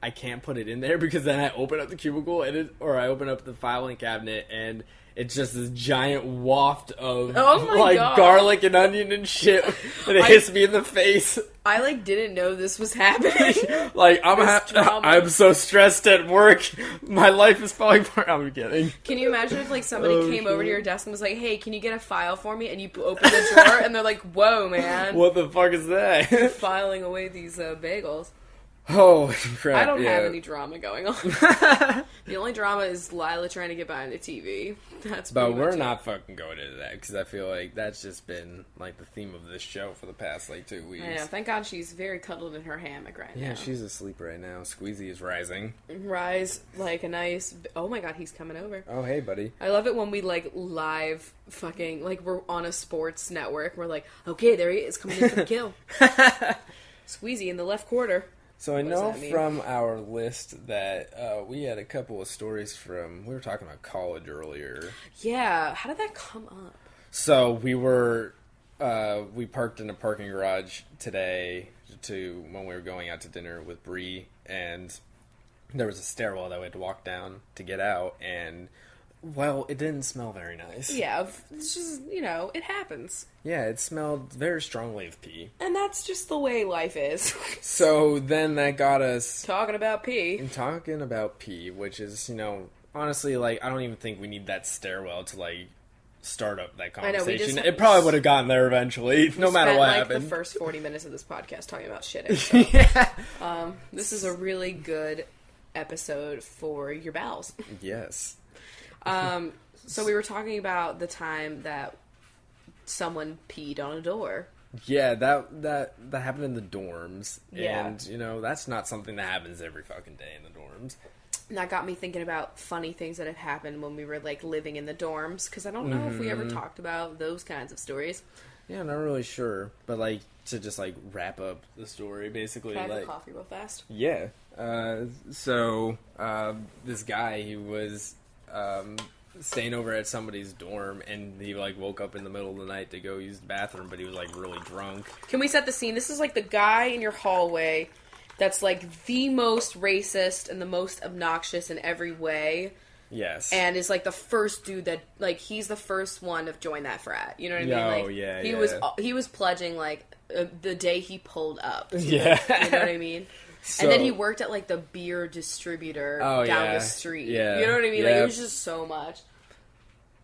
I can't put it in there because then I open up the cubicle, or I open up the filing cabinet, and it's just this giant waft of, God. garlic and onion and shit, and it hits me in the face. I, like, didn't know this was happening. Like, I'm so stressed at work. My life is falling apart. I'm kidding. Can you imagine if, like, somebody came over to your desk and was like, hey, can you get a file for me? And you open the drawer, and they're like, whoa, man. What the fuck is that? Filing away these bagels. Oh, crap. I don't have any drama going on. The only drama is Lila trying to get behind the TV. That's But we're not fucking going into that, because I feel like that's just been, like, the theme of this show for the past, like, 2 weeks. I know. Thank God she's very cuddled in her hammock right now. Yeah, she's asleep right now. Squeezy is rising. Rise like a nice... Oh my God, he's coming over. Oh, hey, buddy. I love it when we, like, live fucking... Like, we're on a sports network. We're like, okay, there he is, coming in for the kill. Squeezy in the left quarter. So I know from our list that we had a couple of stories from... We were talking about college earlier. Yeah, how did that come up? So we parked in a parking garage today when we were going out to dinner with Bree, and there was a stairwell that we had to walk down to get out, and... Well, it didn't smell very nice. Yeah, it's just, it happens. Yeah, it smelled very strongly of pee. And that's just the way life is. So then that got us... Talking about pee. Which is, honestly, like, I don't even think we need that stairwell to, like, start up that conversation. It probably would have gotten there eventually, no matter what happened. The first 40 minutes of this podcast talking about shitting. So. Yeah. This is a really good episode for your bowels. Yes. So we were talking about the time that someone peed on a door. Yeah, that happened in the dorms. Yeah. And, that's not something that happens every fucking day in the dorms. And that got me thinking about funny things that had happened when we were, like, living in the dorms. Because I don't know if we ever talked about those kinds of stories. Yeah, not really sure. But, like, to just, like, wrap up the story, basically. Can I have like, a coffee real fast? Yeah. So, this guy, he was staying over at somebody's dorm, and he, like, woke up in the middle of the night to go use the bathroom, but he was, like, really drunk. Can we set the scene? This is, like, the guy in your hallway that's, like, the most racist and the most obnoxious in every way. Yes. And is, like, the first dude that, like, he's the first one to join that frat. You know what I mean? Oh, Like, yeah, he was pledging, like, the day he pulled up. Yeah. You know what I mean? So, and then he worked at, like, the beer distributor down the street. Yeah. You know what I mean? Yeah. Like, it was just so much.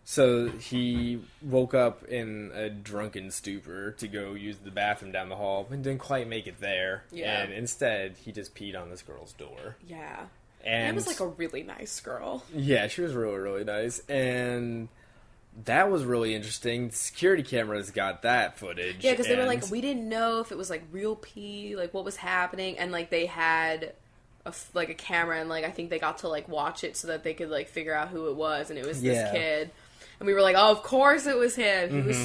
So he woke up in a drunken stupor to go use the bathroom down the hall and didn't quite make it there. Yeah. And instead, he just peed on this girl's door. Yeah. And it was, like, a really nice girl. Yeah, she was really, really nice. And that was really interesting. Security cameras got that footage. Yeah, because they were like, we didn't know if it was, like, real pee, like, what was happening. And, like, they had a camera, and, like, I think they got to, like, watch it so that they could, like, figure out who it was. And it was this kid. And we were like, oh, of course it was him. He was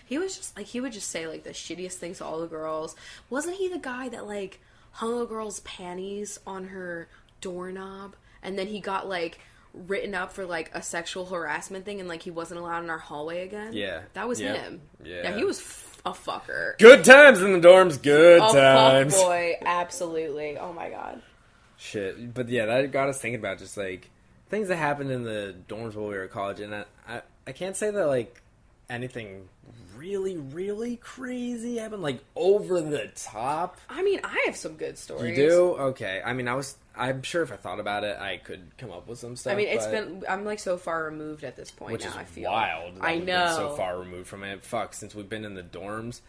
he was just, like, he would just say, like, the shittiest things to all the girls. Wasn't he the guy that, like, hung a girl's panties on her doorknob? And then he got, like, written up for, like, a sexual harassment thing, and, like, he wasn't allowed in our hallway again? Yeah. That was him. Yeah, he was a fucker. Good times in the dorms, good times. Fuck boy, absolutely. Oh, my God. Shit. But, yeah, that got us thinking about just, like, things that happened in the dorms while we were at college, and I can't say that, like, anything really, really crazy happened, like, over the top. I mean, I have some good stories. You do? Okay. I mean, I'm sure if I thought about it, I could come up with some stuff. I mean, I'm, like, so far removed at this point which now, is I feel. wild. I know. Been so far removed from it. Fuck, since we've been in the dorms,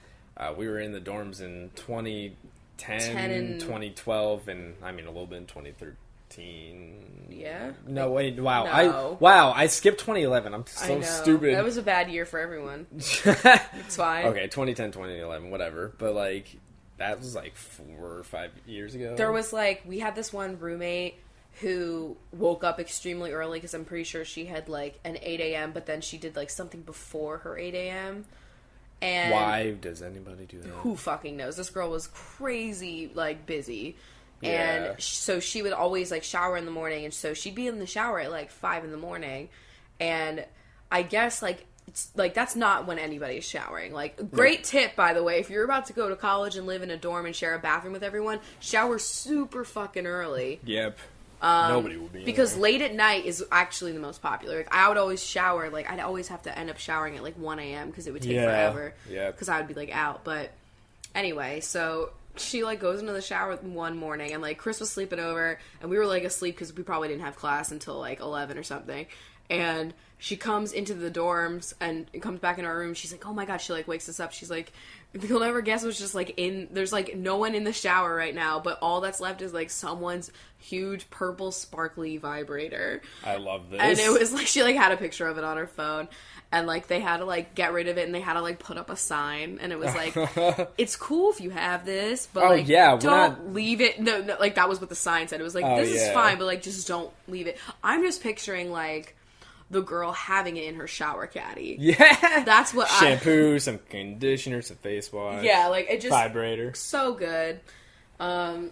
we were in the dorms in 2010, 2012, and, I mean, a little bit in 2013. Yeah. No, wait. Wow. No. I skipped 2011. I'm so stupid. That was a bad year for everyone. It's fine. Okay, 2010, 2011, whatever. But, like, that was, like, 4 or 5 years ago. There was, like, we had this one roommate who woke up extremely early because I'm pretty sure she had, like, an 8 a.m., but then she did, like, something before her 8 a.m. And why does anybody do that? Who fucking knows? This girl was crazy, like, busy. Yeah. And so she would always, like, shower in the morning, and so she'd be in the shower at, like, 5 in the morning, and I guess, like, it's, like, that's not when anybody's showering. Like, great tip, by the way, if you're about to go to college and live in a dorm and share a bathroom with everyone, shower super fucking early. Yep. Nobody will be because there. Late at night is actually the most popular. Like, I would always shower, like, I'd always have to end up showering at, like, 1 a.m. because it would take forever. Yeah. Because I would be, like, out, but anyway, so she, like, goes into the shower one morning, and, like, Chris was sleeping over, and we were, like, asleep because we probably didn't have class until, like, 11 or something, and she comes into the dorms, and comes back in our room, she's like, oh my God, she, like, wakes us up, she's like, you'll never guess what's just, like, there's, like, no one in the shower right now, but all that's left is, like, someone's huge purple sparkly vibrator. I love this. And it was, like, she, like, had a picture of it on her phone, and, like, they had to, like, get rid of it, and they had to, like, put up a sign, and it was, like, it's cool if you have this, but, like, don't leave it. No, like, that was what the sign said. It was, like, this is fine, but, like, just don't leave it. I'm just picturing, like, the girl having it in her shower caddy. Yeah. That's what Shampoo, some conditioner, some face wash. Yeah, like, it just... Vibrator. So good. I'm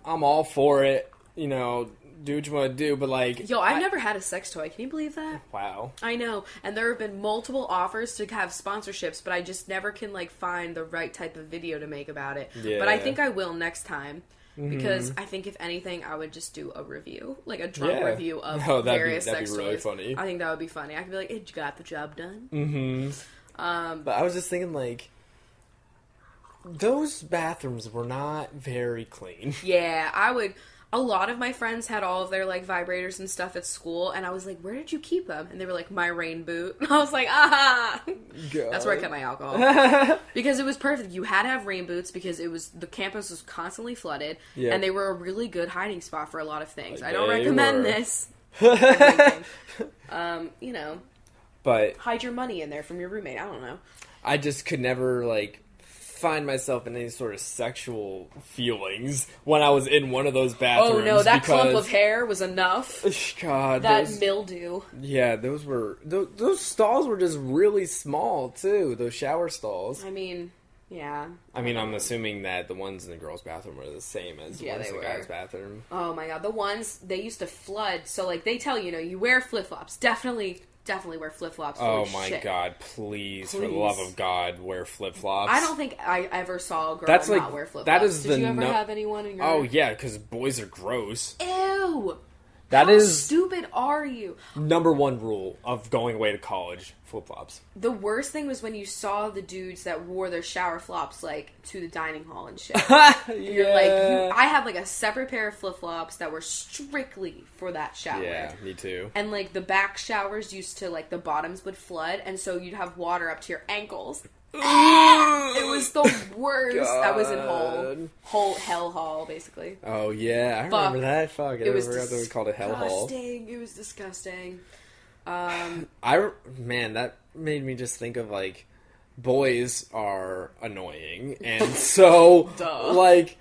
all for it, you know, do what you want to do, but, like... Yo, I've never had a sex toy. Can you believe that? Wow. I know. And there have been multiple offers to have sponsorships, but I just never can, like, find the right type of video to make about it. Yeah. But I think I will next time. Because I think, if anything, I would just do a review. Like, a drunk review of various sex toys. That'd be really funny. I think that would be funny. I could be like, it got the job done. But I was just thinking, like... Those bathrooms were not very clean. Yeah, a lot of my friends had all of their, like, vibrators and stuff at school, and I was like, where did you keep them? And they were like, my rain boot. And I was like, God. That's where I kept my alcohol. Because it was perfect. You had to have rain boots because the campus was constantly flooded, and they were a really good hiding spot for a lot of things. I don't recommend this. You know. But hide your money in there from your roommate. I don't know. I just could never, like... find myself in any sort of sexual feelings when I was in one of those bathrooms. Oh no, that clump of hair was enough. God, that mildew. Yeah, those stalls were just really small too. Those shower stalls. I mean, yeah. I'm assuming that the ones in the girls' bathroom are the same as the ones in the guys' bathroom. Oh my god, the ones they used to flood. So like they tell you wear flip flops. Definitely wear flip flops. Oh my god, please, for the love of God, wear flip flops. I don't think I ever saw a girl not wear flip flops. Did you ever have anyone in your? Oh yeah, because boys are gross. Ew. How stupid are you? Number one rule of going away to college: flip-flops. The worst thing was when you saw the dudes that wore their shower flops like to the dining hall and shit. You're like, I had like a separate pair of flip-flops that were strictly for that shower. Yeah, me too. And like the back showers used to like the bottoms would flood, and so you'd have water up to your ankles. It was the worst. God. That was in whole hell hall, basically. Oh yeah, I remember that. Fuck, I forgot that we called it hell hall. It was disgusting. That made me just think of like, boys are annoying, and so like,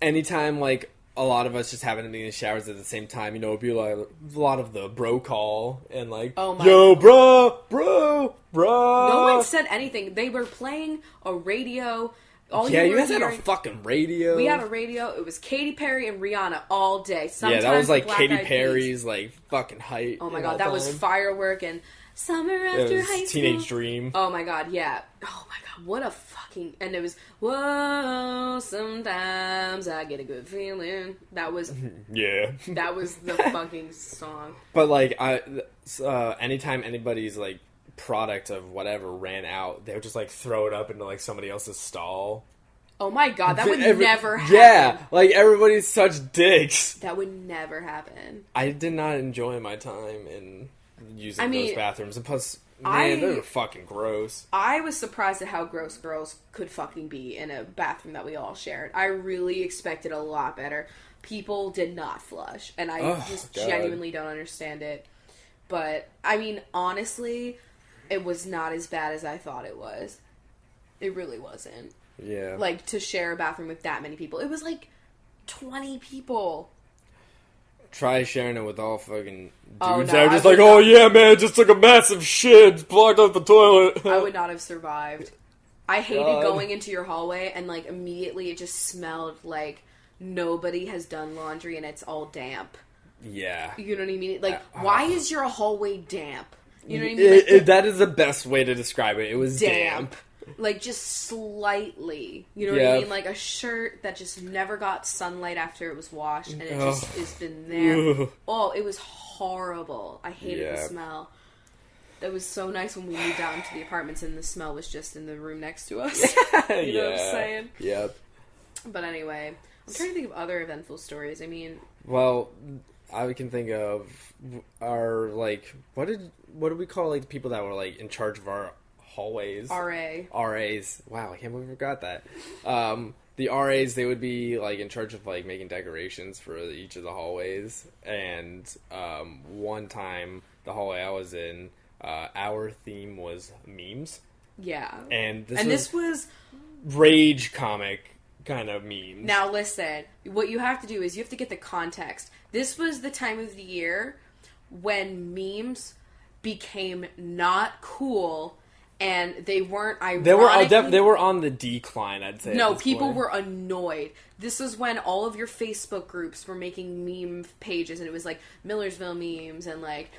anytime like a lot of us just happen to be in the showers at the same time, it'd be like a lot of the bro call and like, yo, bro. No one said anything. They were playing a radio. You guys had a fucking radio. We had a radio. It was Katy Perry and Rihanna all day. Sometimes that was like Katy Perry's like fucking height. Oh my god, that was Firework and Summer After High School. Teenage Dream. Oh my god, yeah. Oh my god, what a fucking... And it was, whoa, sometimes I get a good feeling. That was... Yeah. That was the fucking song. But like, anytime anybody's like product of whatever ran out, they would just like throw it up into like somebody else's stall. Oh my god, that would never happen. Yeah, like everybody's such dicks. That would never happen. I did not enjoy my time in using those bathrooms, and plus, they were fucking gross. I was surprised at how gross girls could fucking be in a bathroom that we all shared. I really expected a lot better. People did not flush, and I genuinely don't understand it. But I mean, honestly, it was not as bad as I thought it was. It really wasn't. Yeah. Like, to share a bathroom with that many people. It was like 20 people. Try sharing it with all fucking dudes. Oh, no, They're just like, oh yeah, man, just took a massive shit, blocked out the toilet. I would not have survived. I hated going into your hallway and like immediately it just smelled like nobody has done laundry and it's all damp. Yeah. You know what I mean? Like, why is your hallway damp? You know what I mean? Like, that is the best way to describe it. It was damp. Like, just slightly. You know what I mean? Like, a shirt that just never got sunlight after it was washed, and it just has been there. Oh, it was horrible. I hated the smell. That was so nice when we moved out into the apartments, and the smell was just in the room next to us. You know what I'm saying? Yep. But anyway, I'm trying to think of other eventful stories. I mean... Well, I can think of our, like... What did we call, like, the people that were, like, in charge of our... hallways. RAs. Wow, I can't believe we forgot that. The RAs, they would be like in charge of like making decorations for each of the hallways. And one time, the hallway I was in, our theme was memes. Yeah. And this was rage comic kind of memes. Now listen, what you have to do is you have to get the context. This was the time of the year when memes became not cool. And they weren't ironically... They were on the decline, I'd say. No, people were annoyed. This was when all of your Facebook groups were making meme pages, and it was like Millersville memes and like...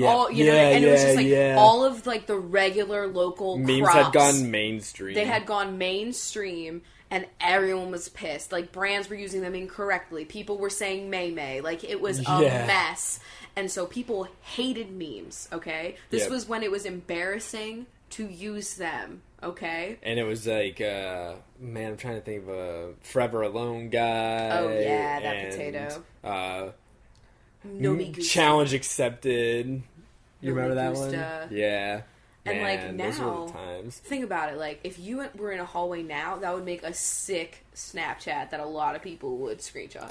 all, you know, and it was just like all of like the regular local memes crops had gone mainstream. They had gone mainstream, and everyone was pissed. Like, brands were using them incorrectly. People were saying May. Like, it was a mess. And so people hated memes, okay? This was when it was embarrassing to use them, okay? And it was like, man, I'm trying to think of a Forever Alone guy. Oh, yeah, that potato. No Me Gusta. Challenge accepted. You remember that Gusta. one? Yeah. And, man, like, now, those were the times. Think about it. Like, if you were in a hallway now, that would make a sick Snapchat that a lot of people would screenshot.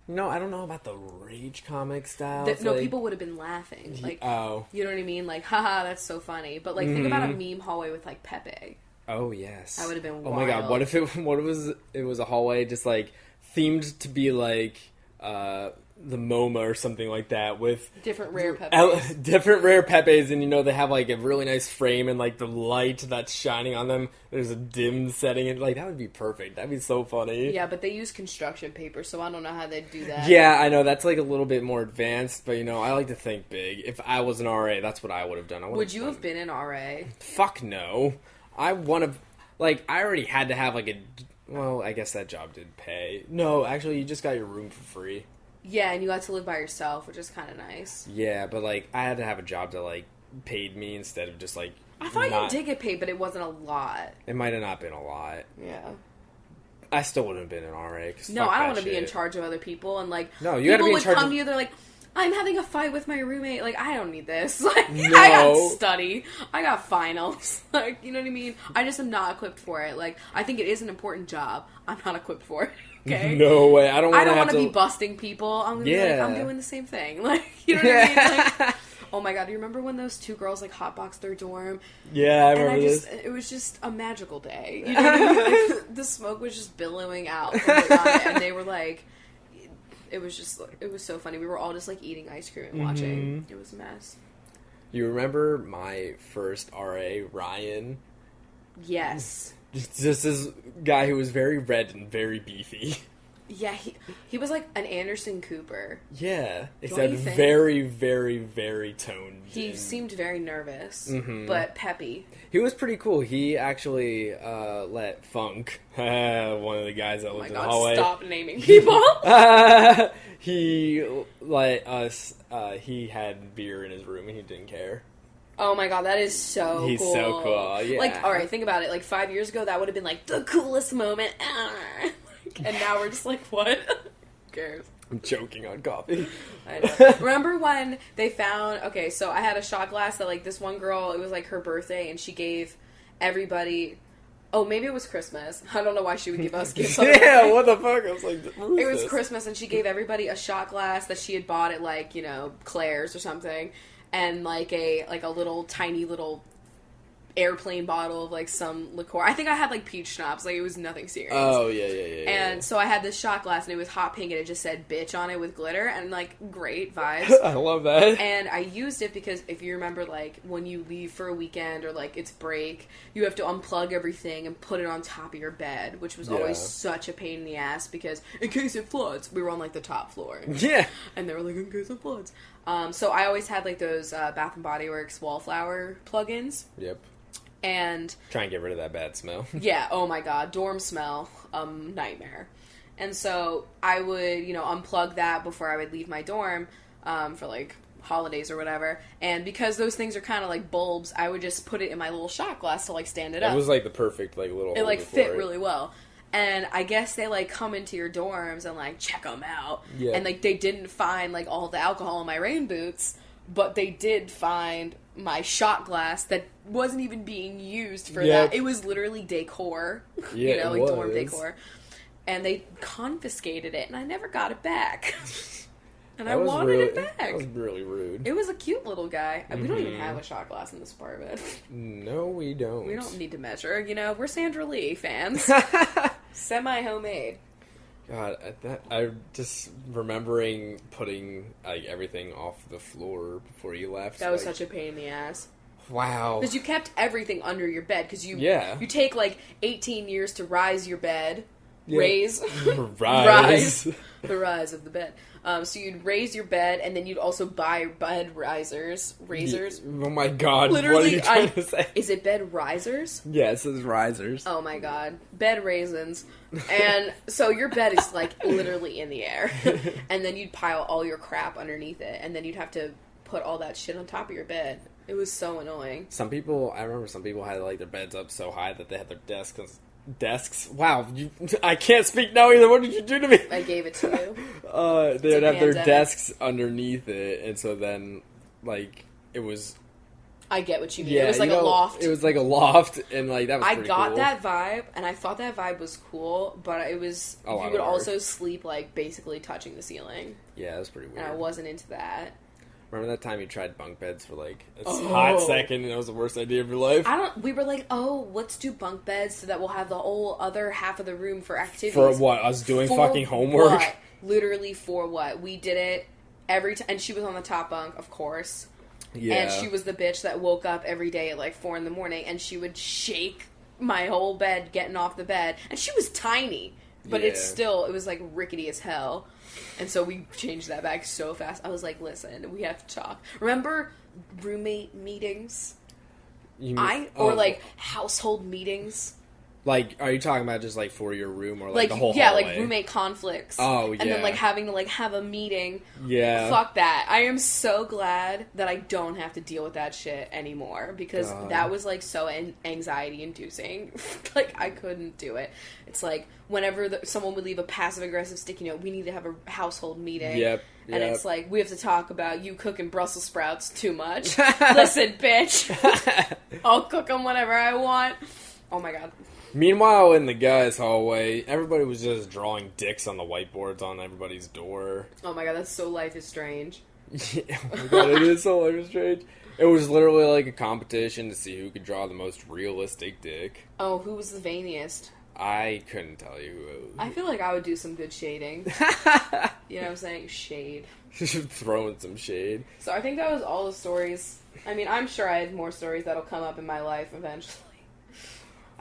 No, I don't know about the rage comic style. No, people would have been laughing. Like, you know what I mean? Like, haha, that's so funny. But, like, think about a meme hallway with, like, Pepe. Oh yes. That would have been wild. Oh my god, what if it was a hallway just like themed to be like the MoMA or something like that with different rare Pepes. Different rare Pepes, and they have like a really nice frame and like the light that's shining on them. There's a dim setting, and like that would be perfect. That'd be so funny. Yeah, but they use construction paper, so I don't know how they'd do that. Yeah, I know that's like a little bit more advanced, but I like to think big. If I was an RA, that's what I would have done. Would you have been an RA? Fuck no. I want to. Like, I already had to have like a. Well, I guess that job did pay. No, actually, you just got your room for free. Yeah, and you got to live by yourself, which is kind of nice. Yeah, but like I had to have a job that like paid me instead of just like. I thought you did get paid, but it wasn't a lot. It might have not been a lot. Yeah. I still wouldn't have been an RA. No, I don't want to be in charge of other people, and like no, you got to be in charge. People would come to you, they're like, I'm having a fight with my roommate. Like, I don't need this. Like, no. I got study. I got finals. Like, you know what I mean? I just am not equipped for it. Like, I think it is an important job. I'm not equipped for it. Okay? No way. I don't want to be busting people. I'm going to be like, I'm doing the same thing. Like, you know what I mean? Like, oh my god, do you remember when those two girls, like, hotboxed their dorm? Yeah, I remember this. It was just a magical day. You know what I mean? Like, the smoke was just billowing out from the and they were like... It was so funny. We were all just, like, eating ice cream and watching. It was a mess. You remember my first RA, Ryan? Yes. Just this guy who was very red and very beefy. Yeah, he was like an Anderson Cooper. Yeah, except very, very, very toned. He seemed very nervous, but peppy. He was pretty cool. He actually let Funk, one of the guys that lived in the hallway. Stop naming people. He let us. He had beer in his room and he didn't care. Oh my god, that is so cool. He's so cool. Yeah. Like, all right, think about it. Like 5 years ago, that would have been like the coolest moment. And now we're just like, what? Who cares? I'm choking on coffee. I know. Remember when they found... Okay, so I had a shot glass that, like, this one girl, it was, like, her birthday, and she gave everybody... Oh, maybe it was Christmas. I don't know why she would give us gifts. Yeah, what the fuck? I was like, it was Christmas, and she gave everybody a shot glass that she had bought at, like, Claire's or something, and, like, a little, tiny little... airplane bottle of like some liqueur. I think I had like peach schnapps. Like it was nothing serious. Oh yeah. And so I had this shot glass and it was hot pink and it just said bitch on it with glitter and like great vibes. I love that. And I used it because if you remember like when you leave for a weekend or like it's break, you have to unplug everything and put it on top of your bed, which was always such a pain in the ass because in case it floods, we were on like the top floor. Yeah. And they were like in case it floods. So I always had like those Bath and Body Works Wallflower plugins. Yep. And try and get rid of that bad smell. Yeah, oh my god, dorm smell, nightmare. And so I would, unplug that before I would leave my dorm for like holidays or whatever. And because those things are kind of like bulbs, I would just put it in my little shot glass to like stand it up. It was like the perfect like little. It like fit really well. And I guess they like come into your dorms and like check them out. Yeah. And like they didn't find like all the alcohol in my rain boots, but they did find my shot glass that wasn't even being used for that. It was literally decor. Yeah, like dorm decor. And they confiscated it, and I never got it back. And I wanted it back. That was really rude. It was a cute little guy. We don't even have a shot glass in this apartment. No, we don't. We don't need to measure. We're Sandra Lee fans. Semi-homemade. God, I just remembering putting like everything off the floor before you left. That was such a pain in the ass. Wow. Because you kept everything under your bed. Because you take like 18 years to rise your bed. Yeah. Rise. The rise of the bed. So you'd raise your bed, and then you'd also buy bed razors. Oh my god, literally, what are you trying to say? Is it bed risers? Yeah, it says risers. Oh my god. Bed raisins. And so your bed is like literally in the air. And then you'd pile all your crap underneath it, and then you'd have to put all that shit on top of your bed. It was so annoying. I remember some people had like their beds up so high that they had their desks. Wow, I can't speak now either. What did you do to me? I gave it to you. They would have their desks underneath it, and so then, like, it was... I get what you mean. It was like a loft. It was like a loft, and like, that was pretty cool. I got that vibe, and I thought that vibe was cool, but it was... You would also sleep, like, basically touching the ceiling. Yeah, that was pretty weird. And I wasn't into that. Remember that time you tried bunk beds for like a hot second and it was the worst idea of your life? We were like, let's do bunk beds so that we'll have the whole other half of the room for activities. For what? Us doing fucking homework? What? Literally for what? We did it every time. And she was on the top bunk, of course. Yeah. And she was the bitch that woke up every day at like 4 a.m. and she would shake my whole bed getting off the bed. And she was tiny. But it was like rickety as hell. And so we changed that back so fast. I was like, listen, we have to talk. Remember roommate meetings? Like household meetings? Like, are you talking about just like for your room or like the whole hallway? Yeah, like roommate conflicts. Oh, yeah. And then like having to like have a meeting. Yeah. Fuck that. I am so glad that I don't have to deal with that shit anymore because that was like so anxiety inducing. Like I couldn't do it. It's like whenever someone would leave a passive aggressive sticky note, we need to have a household meeting. Yep. And it's like, we have to talk about you cooking Brussels sprouts too much. Listen, bitch. I'll cook them whenever I want. Oh my god. Meanwhile, in the guys' hallway, everybody was just drawing dicks on the whiteboards on everybody's door. Oh my god, that's so Life is Strange. Yeah, oh my god, it is so Life is Strange. It was literally like a competition to see who could draw the most realistic dick. Oh, who was the veiniest? I couldn't tell you who. I feel like I would do some good shading. You know what I'm saying? Shade. Throwing some shade. So I think that was all the stories. I mean, I'm sure I had more stories that'll come up in my life eventually.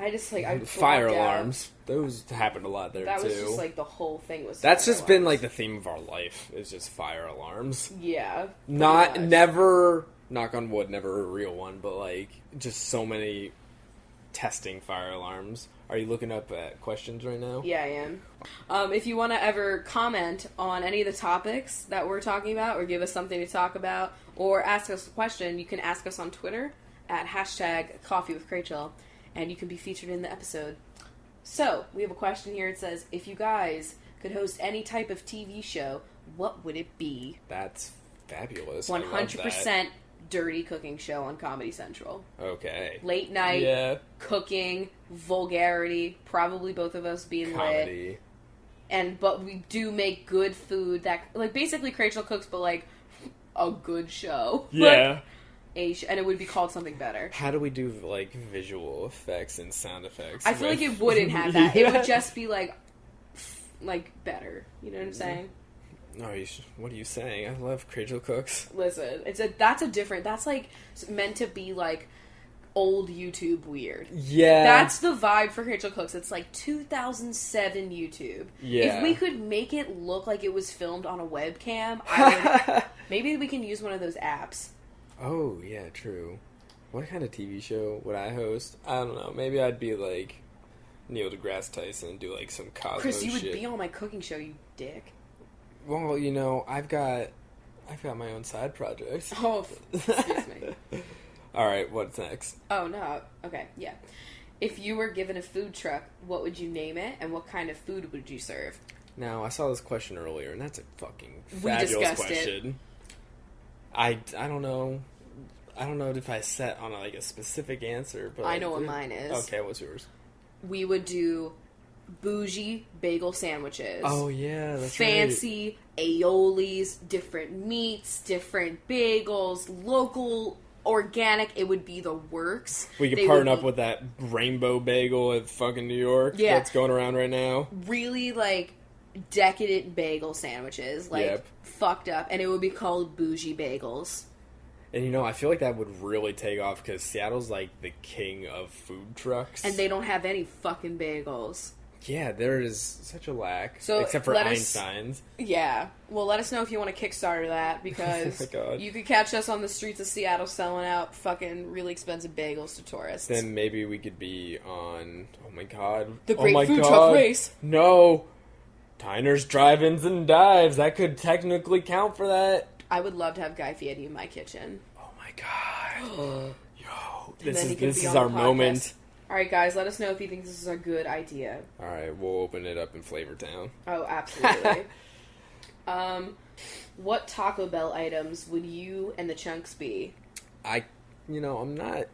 I just like fire alarms. Those happened a lot there too. That was just like the whole thing was. That's just been like the theme of our life. Is just fire alarms. Yeah. Never. Knock on wood, never a real one, but like just so many testing fire alarms. Are you looking up at questions right now? Yeah, I am. If you want to ever comment on any of the topics that we're talking about, or give us something to talk about, or ask us a question, you can ask us on Twitter at #CoffeeWithChrachel. And you can be featured in the episode. So, we have a question here. It says, if you guys could host any type of TV show, what would it be? That's fabulous. 100% dirty cooking show on Comedy Central. Okay. Late night, cooking, vulgarity, probably both of us being comedy. Lit. But we do make good food that, like, basically Crachel cooks, but like, a good show. Yeah. Like, and it would be called something better. How do we do like visual effects and sound effects? I feel like it wouldn't have that. It would just be like better. You know what I'm saying? No, what are you saying? I love Crachel Cooks. Listen, that's like meant to be like old YouTube weird. Yeah, that's the vibe for Crachel Cooks. It's like 2007 YouTube. Yeah, if we could make it look like it was filmed on a webcam, maybe we can use one of those apps. Oh, yeah, true. What kind of TV show would I host? I don't know. Maybe I'd be like Neil deGrasse Tyson and do like some Cosmo Chris, you shit. would be on my cooking show, you dick. Well, you know, I've got my own side projects. Oh, excuse me. All right, what's next? Oh, no. Okay, yeah. If you were given a food truck, what would you name it, and what kind of food would you serve? Now, I saw this question earlier, and that's a fucking fabulous question. I don't know. I don't know if I set on a specific answer, but I know what mine is. Okay, what's yours? We would do bougie bagel sandwiches. Oh yeah, that's fancy aiolis, different meats, different bagels, local, organic. It would be the works. We could partner up with that rainbow bagel at fucking New York that's going around right now. Really decadent bagel sandwiches, fucked up, and it would be called bougie bagels. And I feel like that would really take off because Seattle's like the king of food trucks, and they don't have any fucking bagels. Yeah, there is such a lack, so except for Einstein's. Yeah, well, let us know if you want to Kickstarter that because oh my God. You could catch us on the streets of Seattle selling out fucking really expensive bagels to tourists. Then maybe we could be on. Oh my God, the Great Food Truck Race. No. Diners, drive-ins, and dives. That could technically count for that. I would love to have Guy Fieri in my kitchen. Oh my God. Yo, this is our our moment. Alright guys, let us know if you think this is a good idea. Alright, we'll open it up in Flavortown. Oh, absolutely. What Taco Bell items would you and the Chunks be? I'm not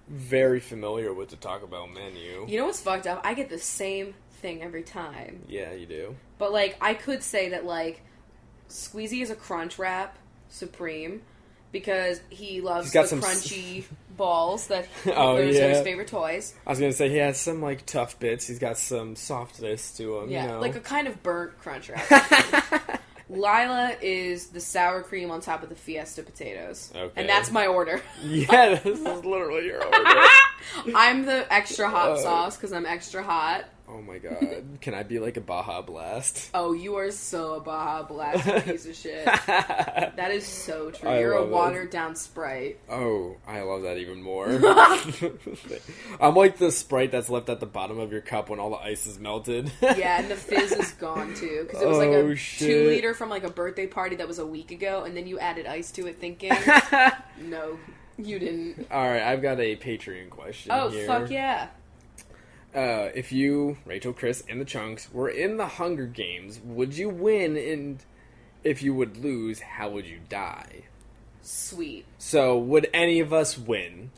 very familiar with the Taco Bell menu. You know what's fucked up? I get the same thing every time. Yeah, you do. But I could say that Squeezy is a crunch wrap, Supreme because he loves got the some crunchy balls that Oh, those are his yeah. favorite toys. I was gonna say he has some like tough bits. He's got some softness to him. Yeah, you know? like a kind of burnt crunch wrap. Lila is the sour cream on top of the Fiesta potatoes. Okay. And that's my order. Yeah, this is literally your order. I'm the extra hot sauce because I'm extra hot. Oh my god. Can I be like a Baja Blast? Oh, you are so a Baja Blast, you piece of shit. That is so true. You're a watered down Sprite. Oh, I love that even more. I'm like the Sprite that's left at the bottom of your cup when all the ice is melted. Yeah, and the fizz is gone too. Because it was like a shit. 2 liter from like a birthday party that was a week ago, and then you added ice to it thinking, no, you didn't. Alright, I've got a Patreon question here. Fuck yeah. If you, Rachel, Chris, and the Chunks were in the Hunger Games, would you win? And if you would lose, how would you die? Sweet. So, would any of us win?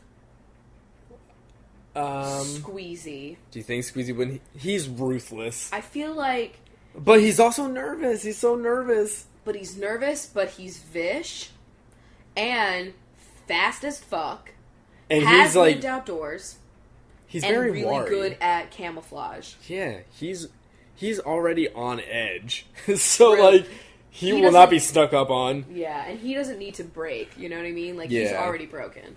Squeezy. Do you think Squeezy would? He's ruthless. I feel like... But he's also nervous. He's so nervous. But he's nervous, but he's vish. And fast as fuck. And has he's like... lived outdoors. He's and very really wary. good at camouflage. Yeah, he's already on edge. So, Really? like, he will not be stuck up on. Yeah, and he doesn't need to break, you know what I mean? Like, Yeah. he's already broken.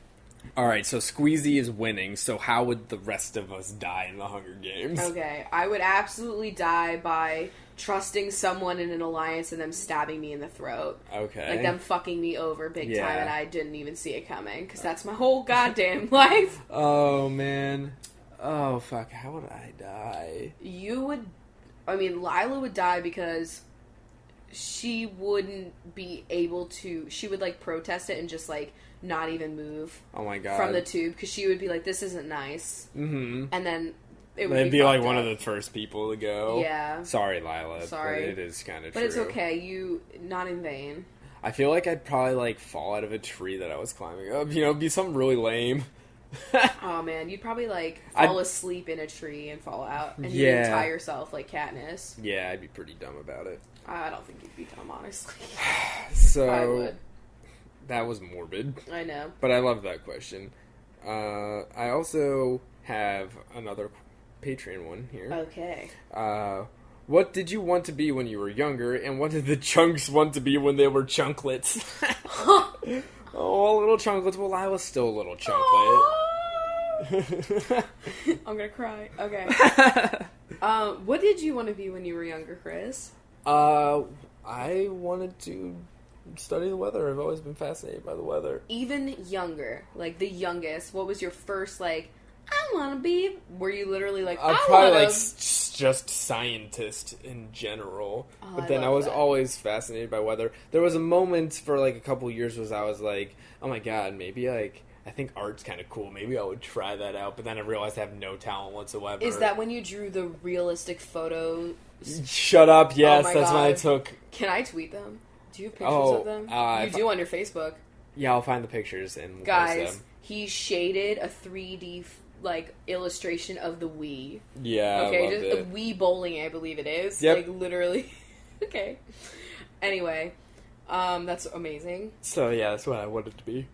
Alright, so Squeezy is winning, so how would the rest of us die in the Hunger Games? Okay, I would absolutely die by trusting someone in an alliance and them stabbing me in the throat. Okay. Like, them fucking me over big Yeah. time and I didn't even see it coming. Because that's my whole goddamn life. Oh, man. Oh, fuck, how would I die? Lila would die because she wouldn't be able to, she would, like, protest it and just, like, not even move. Oh my god. From the tube, because she would be like, this isn't nice. Mm-hmm. And then it would They'd be fucked like one up. of the first people to go. Yeah. Sorry, Lila. Sorry. But it is kind of true. But it's okay, not in vain. I feel like I'd probably, like, fall out of a tree that I was climbing up. You know, be something really lame. Oh man, you'd probably like fall asleep in a tree and fall out, and you'd tie yourself like Katniss. Yeah, I'd be pretty dumb about it. I don't think you'd be dumb, honestly. So I would. That was morbid. I know, but I love that question. I also have another Patreon one here. Okay. What did you want to be when you were younger, and what did the Chunks want to be when they were chunklets? Oh, little chunklets. Well, I was still a little chunklet. I'm gonna cry. Okay. What did you want to be when you were younger, Chris? I wanted to study the weather. I've always been fascinated by the weather. Even younger, like the youngest. What was your first like? I want to be. Were you literally like? I'm I probably wanna... like just scientist in general. Oh, but then I was always fascinated by weather. There was a moment for like a couple years was I was like, oh my god, maybe like I think art's kind of cool. Maybe I would try that out. But then I realized I have no talent whatsoever. Is that when you drew the realistic photos? Shut up! Yes, oh that's god. when I took. Can I tweet them? Do you have pictures of them? You do on your Facebook. Yeah, I'll find the pictures and we'll guys. post them. He shaded a 3D like illustration of the Wii. Yeah, okay, I loved just it. Wii bowling, I believe it is. Yep. Like literally. Okay. Anyway, that's amazing. So yeah, that's what I wanted to be.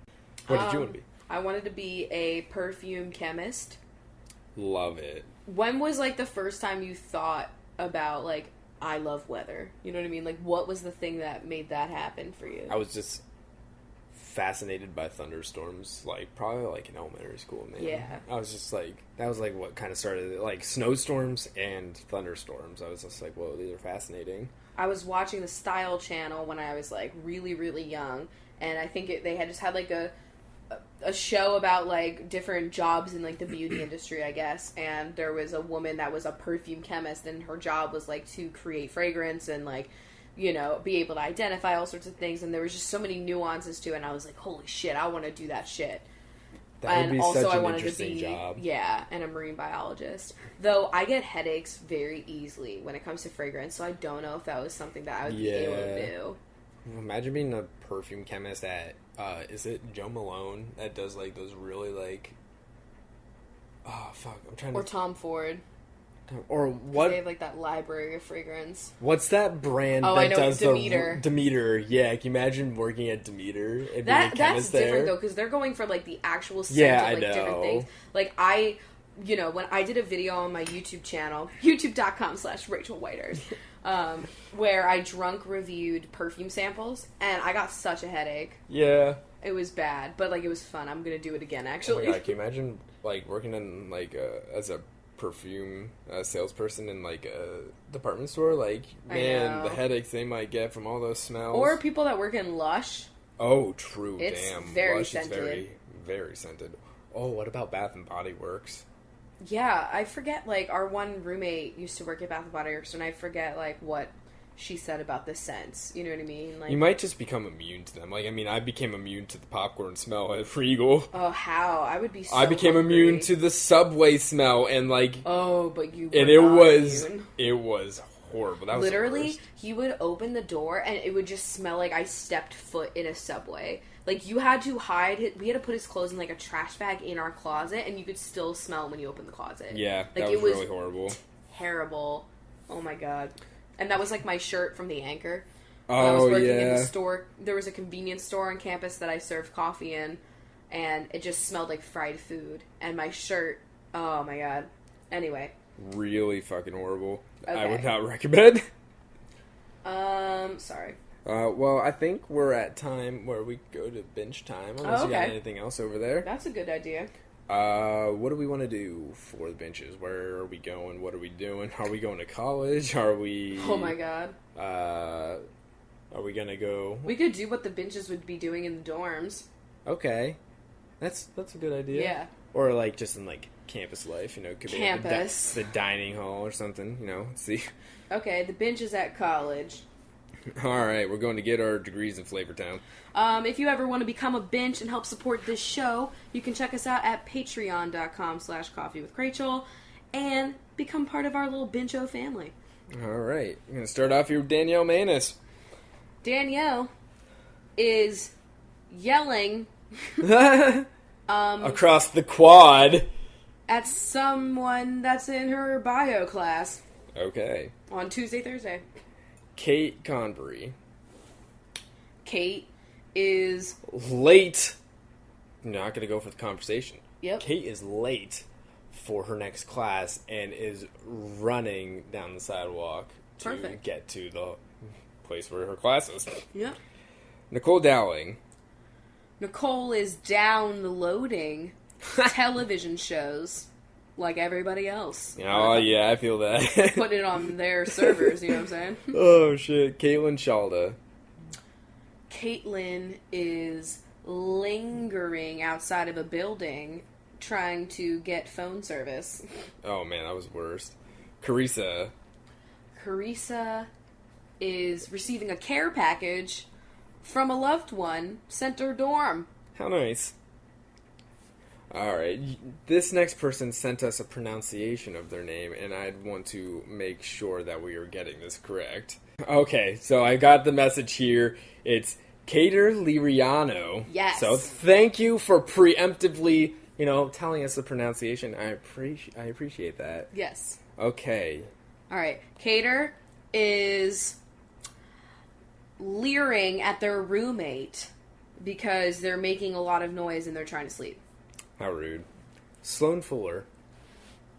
What did you want to be? I wanted to be a perfume chemist. Love it. When was like the first time you thought about like I love weather? You know what I mean? Like what was the thing that made that happen for you? I was just fascinated by thunderstorms, like probably like in elementary school, man. Yeah. I was just like, that was like what kind of started it, like snowstorms and thunderstorms. I was just like, whoa, these are fascinating. I was watching the Style Channel when I was like really, really young, and I think they had just had like a show about like different jobs in like the beauty industry, I guess, and there was a woman that was a perfume chemist, and her job was like to create fragrance and like, you know, be able to identify all sorts of things, and there was just so many nuances to it, and I was like, holy shit, I want to do that shit. That would be also such I an wanted interesting to be job. yeah, and a marine biologist. Though I get headaches very easily when it comes to fragrance, so I don't know if that was something that I would be able to do. Imagine being a perfume chemist at is it Joe Malone that does like those really like I'm trying Or to Tom Ford. Or what? They have like that library of fragrance. What's that brand I know, does Demeter. Demeter? Yeah, can you imagine working at Demeter? And That's different though, because they're going for like the actual scent of like different things. Like when I did a video on my YouTube channel, youtube.com/RachelWhiters, where I drunk reviewed perfume samples, and I got such a headache. Yeah. It was bad, but like it was fun. I'm gonna do it again, actually. Oh my God, can you imagine like working in like as a perfume salesperson in like a department store? Like, man, the headaches they might get from all those smells. Or people that work in Lush. Oh, true. It's damn. very Lush scented. is very, very scented. Oh, what about Bath and Body Works? Yeah, I forget, like, our one roommate used to work at Bath & Body Works, and I forget, like, what she said about the scents. You know what I mean? Like, you might just become immune to them. Like, I mean, I became immune to the popcorn smell at Regal. Oh, how? I would be so I became hungry. immune to the Subway smell, and, like... Oh, but you were and it was horrible. That was literally, the worst. he would open the door, and it would just smell like I stepped foot in a Subway. Like, you had to hide it. We had to put his clothes in, like, a trash bag in our closet, and you could still smell him when you opened the closet. Yeah, like, that was really horrible. Terrible. Oh, my God. And that was, like, my shirt from the Anchor. Oh, I was working yeah. in the store. There was a convenience store on campus that I served coffee in, and it just smelled like fried food. And my shirt, oh, my God. Anyway. Really fucking horrible. Okay. I would not recommend. Sorry. Well, I think we're at time where we go to bench time, unless you got anything else over there. That's a good idea. What do we want to do for the benches? Where are we going? What are we doing? Are we going to college? Are we... Oh my God. Are we gonna go... We could do what the benches would be doing in the dorms. Okay. That's a good idea. Yeah. Or, like, just in, like, campus life, you know. Could Campus. be the dining hall or something, you know. Let's see. Okay, the bench is at college. Alright, we're going to get our degrees in Flavortown. If you ever want to become a bench and help support this show, you can check us out at patreon.com/CoffeeWithChrachel and become part of our little Bencho family. Alright, I'm going to start off here with Danielle Manus. Danielle is yelling across the quad at someone that's in her bio class. Okay. On Tuesday, Thursday. Kate Convery. Kate is... late. Not going to go for the conversation. Yep. Kate is late for her next class and is running down the sidewalk to get to the place where her class is. Yep. Nicole Dowling. Nicole is downloading television shows like everybody else. Oh, yeah, I feel that. Putting it on their servers, you know what I'm saying? Oh, shit. Caitlin Shalda. Caitlin is lingering outside of a building trying to get phone service. Oh, man, that was worst. Carissa. Carissa is receiving a care package from a loved one sent to her dorm. How nice. Alright, this next person sent us a pronunciation of their name, and I'd want to make sure that we are getting this correct. Okay, so I got the message here. It's Cater Liriano. Yes. So thank you for preemptively, telling us the pronunciation. I appreciate that. Yes. Okay. Alright, Cater is leering at their roommate because they're making a lot of noise and they're trying to sleep. How rude. Sloan Fuller.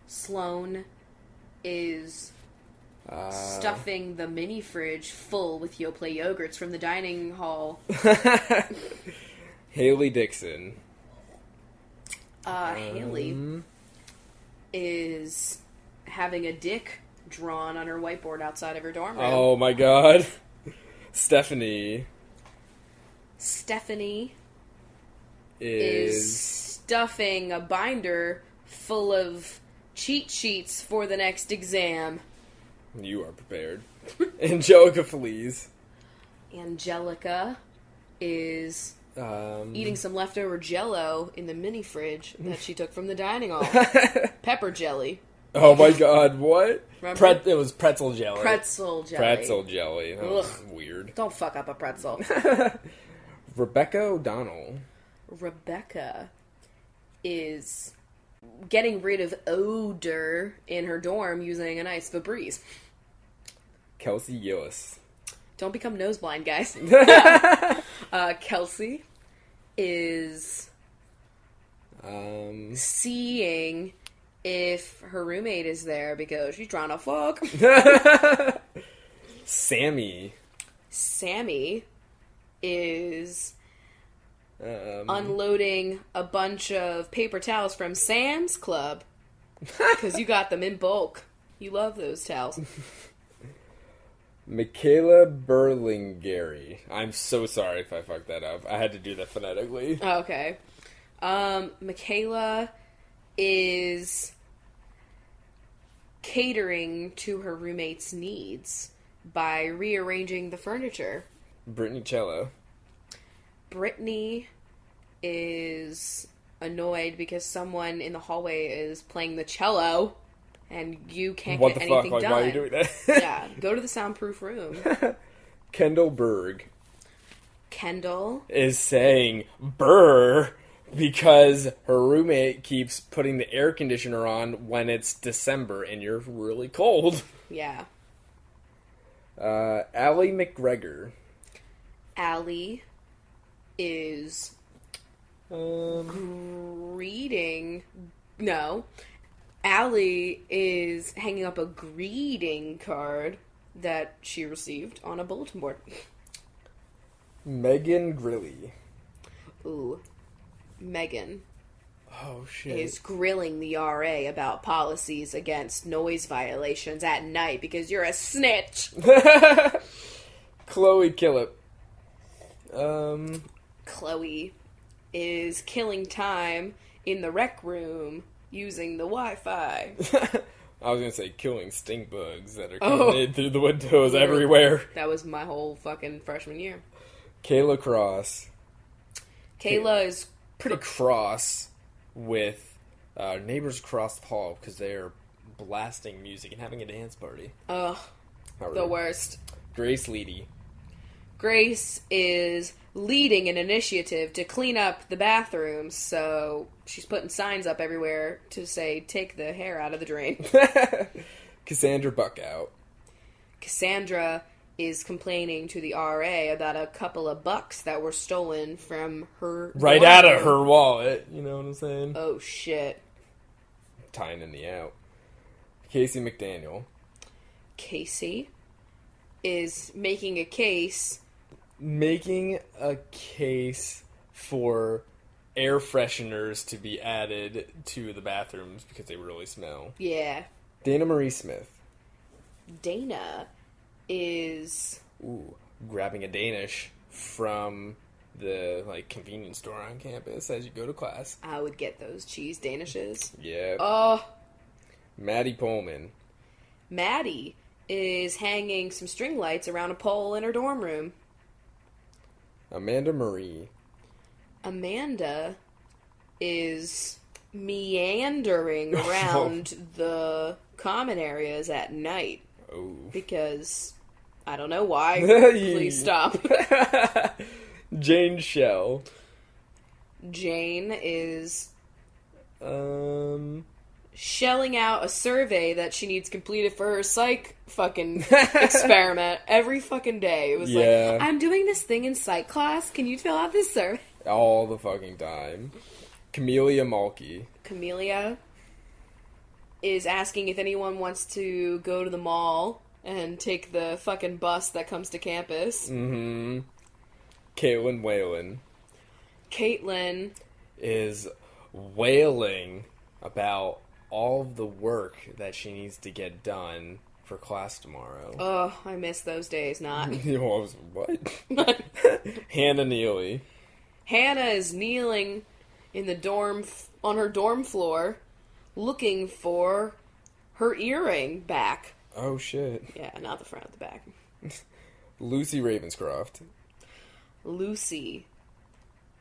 Sloan is stuffing the mini fridge full with Yoplait yogurts from the dining hall. Haley Dixon. Haley is having a dick drawn on her whiteboard outside of her dorm room. Oh my God. Stephanie is stuffing a binder full of cheat sheets for the next exam. You are prepared. Angelica Feliz. Angelica is eating some leftover Jell-O in the mini fridge that she took from the dining hall. Pepper jelly. Oh my God, what? Remember? It was pretzel jelly. Pretzel jelly. Pretzel jelly. That was weird. Don't fuck up a pretzel. Rebecca O'Donnell. Rebecca is getting rid of odor in her dorm using a nice Febreze. Kelsey Gillis. Don't become nose blind, guys. Kelsey is seeing if her roommate is there because she's trying to fuck. Sammy is unloading a bunch of paper towels from Sam's Club because you got them in bulk. You love those towels. Michaela Berlingeri. I'm so sorry if I fucked that up. I had to do that phonetically. Okay. Michaela is catering to her roommate's needs by rearranging the furniture. Brittany Cello. Brittany is annoyed because someone in the hallway is playing the cello and you can't What get the fuck? anything Like, done. why are you doing that? Yeah, go to the soundproof room. Kendall Berg Kendall is saying "brr" because her roommate keeps putting the air conditioner on when it's December and you're really cold. Yeah. Allie McGregor. Allie is greeting. No. Allie is hanging up a greeting card that she received on a bulletin board. Megan Grilly. Ooh. Megan Oh, shit. is grilling the RA about policies against noise violations at night because you're a snitch. Chloe Killip. Chloe is killing time in the rec room using the Wi-Fi. I was gonna say killing stink bugs that are coming in through the windows everywhere. That was my whole fucking freshman year. Kayla Cross. Kayla is pretty cross with neighbors across the hall because they're blasting music and having a dance party. Ugh, the worst. Grace Leedy. Grace is leading an initiative to clean up the bathrooms, so she's putting signs up everywhere to say, take the hair out of the drain. Cassandra Buckout. Cassandra is complaining to the RA about a couple of bucks that were stolen from her Right out of her wallet, you know what I'm saying? Oh, shit. Tying in the out. Casey McDaniel. Casey is making a case For air fresheners to be added to the bathrooms because they really smell. Yeah. Dana Marie Smith. Dana is grabbing a Danish from the convenience store on campus as you go to class. I would get those cheese Danishes. Yeah. Oh. Maddie Pullman. Maddie is hanging some string lights around a pole in her dorm room. Amanda Marie. Amanda is meandering around the common areas at night. Oh. Because I don't know why. Please stop. Jane Shell. Jane is shelling out a survey that she needs completed for her psych fucking experiment every fucking day. It was like, I'm doing this thing in psych class. Can you fill out this survey? All the fucking time. Camellia Malky. Camellia is asking if anyone wants to go to the mall and take the fucking bus that comes to campus. Mm-hmm. Caitlin Whalen. Caitlin is wailing about all of the work that she needs to get done for class tomorrow. Oh, I miss those days, not. What? Hannah Neely. Hannah is kneeling in the dorm, on her dorm floor, looking for her earring back. Oh, shit. Yeah, not the front, the back. Lucy Ravenscroft. Lucy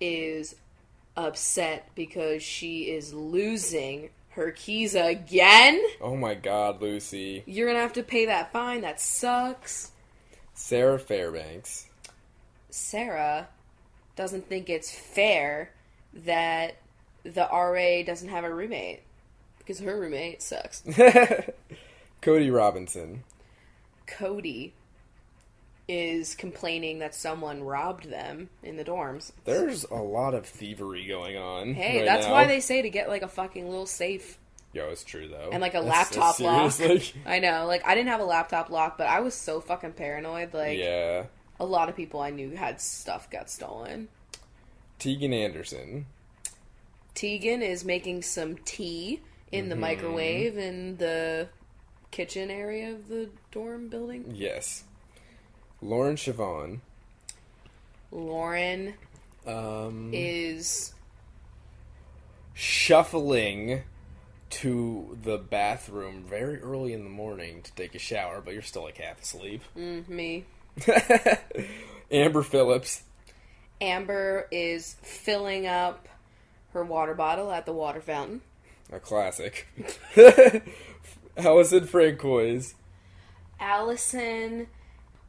is upset because she is losing her keys again? Oh my god, Lucy. You're gonna have to pay that fine. That sucks. Sarah Fairbanks. Sarah doesn't think it's fair that the RA doesn't have a roommate. Because her roommate sucks. Cody Robinson. Cody is complaining that someone robbed them in the dorms. There's a lot of thievery going on. Hey, right that's now. why they say to get like a fucking little safe. Yo, it's true though. And like a laptop lock. Seriously? I know, like I didn't have a laptop lock, but I was so fucking paranoid. Like, yeah. A lot of people I knew had stuff got stolen. Tegan Anderson. Tegan is making some tea in the microwave in the kitchen area of the dorm building. Yes. Lauren Siobhan. Lauren is shuffling to the bathroom very early in the morning to take a shower, but you're still like half asleep. Me. Amber Phillips. Amber is filling up her water bottle at the water fountain. A classic. Allison Francois. Allison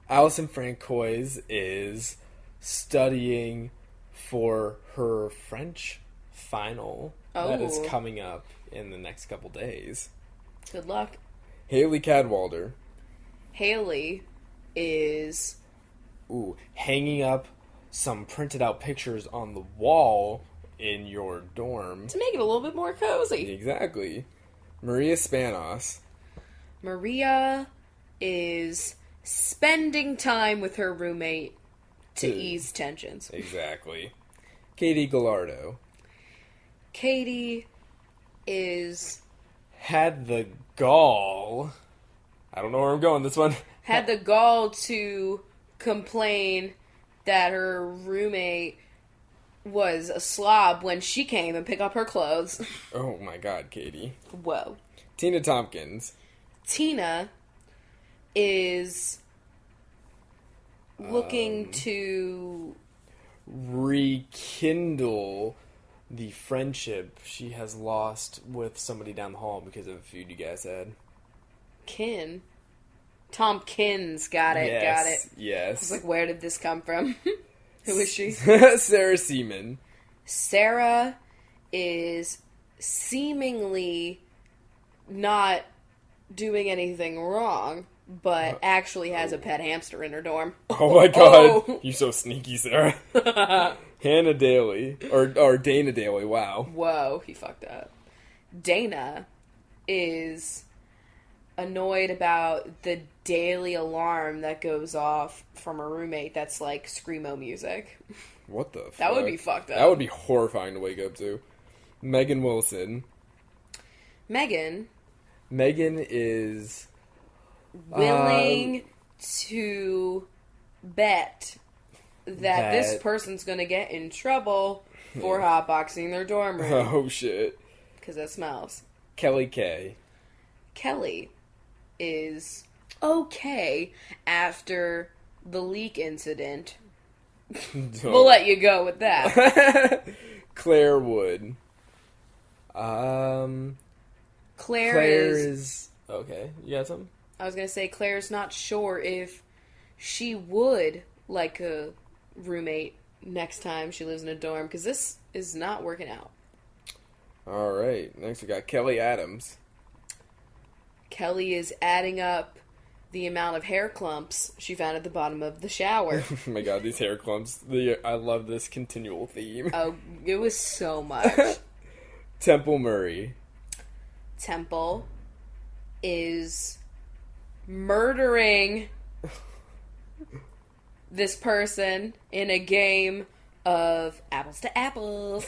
Francois is studying for her French final that is coming up in the next couple days. Good luck. Haley Cadwalder. Haley is hanging up some printed out pictures on the wall in your dorm. To make it a little bit more cozy. Exactly. Maria Spanos. Maria is spending time with her roommate to ease tensions. Exactly. Katie Gallardo. Katie is... had the gall... I don't know where I'm going this one. Had the gall to complain that her roommate was a slob when she came and picked up her clothes. Oh my god, Katie. Whoa. Tina Tompkins. Tina is looking to rekindle the friendship she has lost with somebody down the hall because of a feud you guys had. Tompkins. Got it. Yes. I was like, where did this come from? Who is she? Sarah Seaman. Sarah is seemingly not doing anything wrong, but actually has a pet hamster in her dorm. Oh my god. Oh. You're so sneaky, Sarah. Hannah Daly. Or Dana Daly, wow. Whoa, he fucked up. Dana is annoyed about the daily alarm that goes off from her roommate that's like screamo music. What the fuck? That would be fucked up. That would be horrifying to wake up to. Megan Wilson. Megan is willing to bet that this person's gonna get in trouble for hotboxing their dorm room. Oh shit. Because it smells. Kelly K. Kelly is okay after the leak incident. We'll let you go with that. Claire Wood. Claire is... Okay, you got something? I was going to say Claire's not sure if she would like a roommate next time she lives in a dorm, because this is not working out. Alright, next we got Kelly Adams. Kelly is adding up the amount of hair clumps she found at the bottom of the shower. Oh my god, these hair clumps. I love this continual theme. Oh, it was so much. Temple Murray. Temple is murdering this person in a game of apples to apples.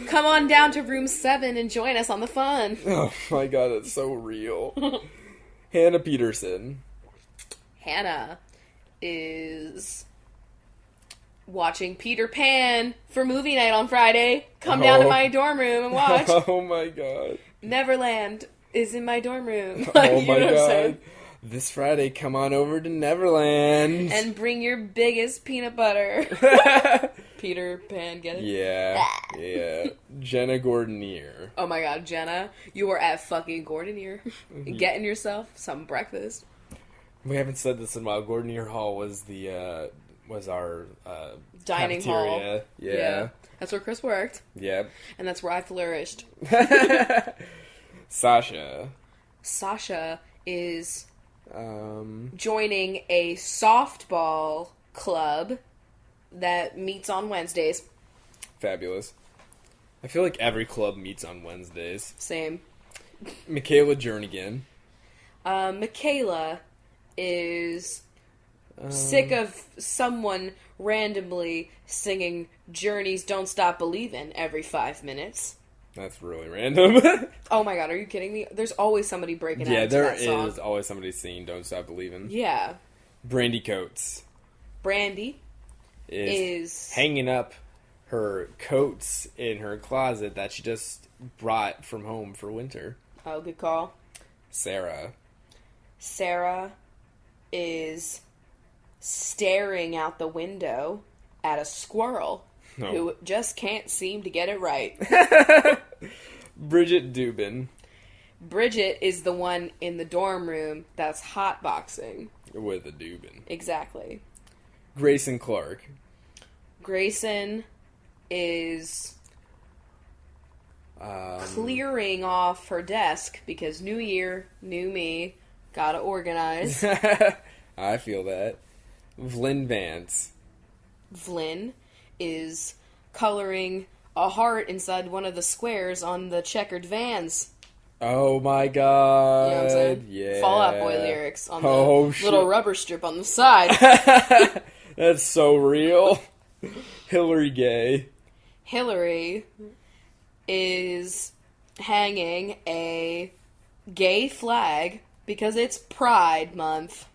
Come on down to room 7 and join us on the fun. Oh my god, that's so real. Hannah Peterson. Hannah is watching Peter Pan for movie night on Friday. Come down to my dorm room and watch. Oh my god. Neverland is in my dorm room. Oh my god. This Friday, come on over to Neverland. And bring your biggest peanut butter. Peter Pan, get it? Yeah. Jenna Gordonier. Oh my god, Jenna. You were at fucking Gordonier. Getting yourself some breakfast. We haven't said this in a while. Gordonier Hall was the was our dining hall. cafeteria. Yeah. That's where Chris worked. Yep. And that's where I flourished. Sasha is joining a softball club that meets on Wednesdays. Fabulous. I feel like every club meets on Wednesdays. Same. Michaela Jernigan. Michaela is sick of someone randomly singing Journey's Don't Stop Believin' every 5 minutes. That's really random. Oh my god, are you kidding me? There's always somebody breaking out into there that song. is always somebody singing Don't Stop Believin'. Yeah. Brandy Coates. Brandy is hanging up her coats in her closet that she just brought from home for winter. Oh, good call. Sarah is staring out the window at a squirrel who just can't seem to get it right. Bridget Dubin. Bridget is the one in the dorm room that's hotboxing. With a Dubin. Exactly. Grayson Clark. Grayson is clearing off her desk because new year, new me, gotta organize. I feel that. Vlyn Vance. Vlyn is coloring a heart inside one of the squares on the checkered vans. Oh my god. You know what I'm saying? Yeah. Fall Out Boy lyrics on the little rubber strip on the side. That's so real. Hillary Gay. Hillary is hanging a gay flag because it's Pride Month.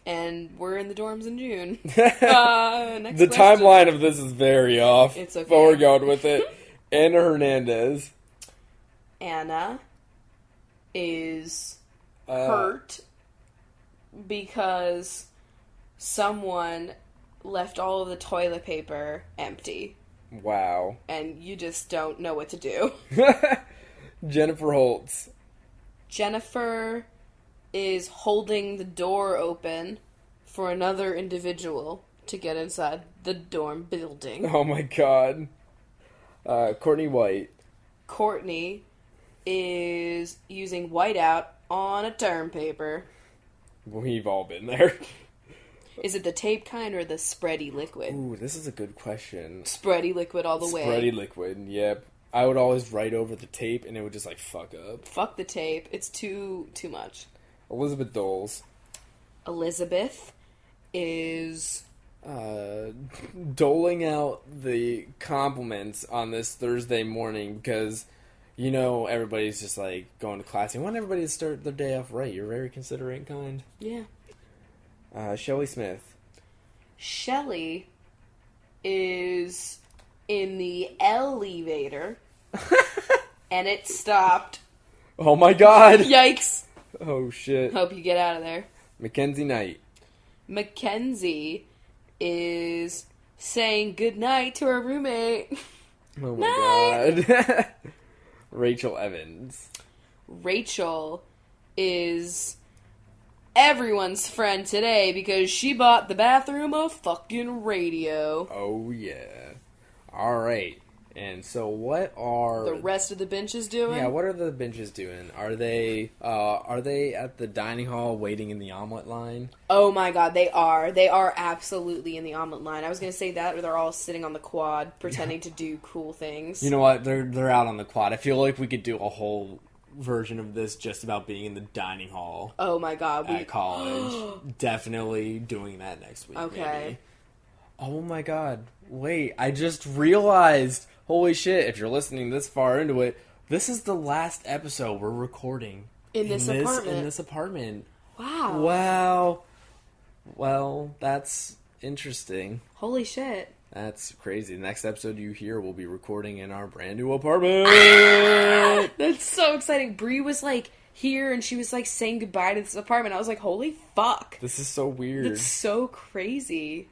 And we're in the dorms in June. Next The question. timeline of this is very off. It's okay. But we're going with it. Anna Hernandez. Anna is hurt because someone left all of the toilet paper empty. Wow. And you just don't know what to do. Jennifer Holtz. Jennifer is holding the door open for another individual to get inside the dorm building. Oh my god. Courtney White. Courtney is using whiteout on a term paper. We've all been there. Is it the tape kind or the spready liquid? Ooh, this is a good question. Spready liquid all the way. Spready liquid, yep. I would always write over the tape and it would just like fuck up. Fuck the tape. It's too much. Elizabeth Doles. Elizabeth is doling out the compliments on this Thursday morning because, you know, everybody's just like going to class. You want everybody to start their day off right. You're very considerate and kind. Yeah. Shelley Smith. Shelley is in the elevator and it stopped. Oh my god! Yikes! Oh shit. Hope you get out of there. Mackenzie Knight. Mackenzie is saying goodnight to her roommate. Oh my god. Rachel Evans. Rachel is everyone's friend today because she bought the bathroom a fucking radio. Oh yeah. Alright. And so what are the rest of the benches doing? Yeah, what are the benches doing? Are they at the dining hall waiting in the omelet line? Oh my god, they are. They are absolutely in the omelet line. I was going to say that, or they're all sitting on the quad pretending to do cool things. You know what? They're out on the quad. I feel like we could do a whole version of this just about being in the dining hall. Oh my god, at college. Definitely doing that next week. Okay. Maybe. Oh my god. Wait, I just realized. Holy shit, if you're listening this far into it, this is the last episode we're recording. In this apartment. In this apartment. Wow. Wow. Well, that's interesting. Holy shit. That's crazy. The next episode you hear we'll be recording in our brand new apartment. That's so exciting. Bree was like here and she was like saying goodbye to this apartment. I was like, holy fuck. This is so weird. That's so crazy.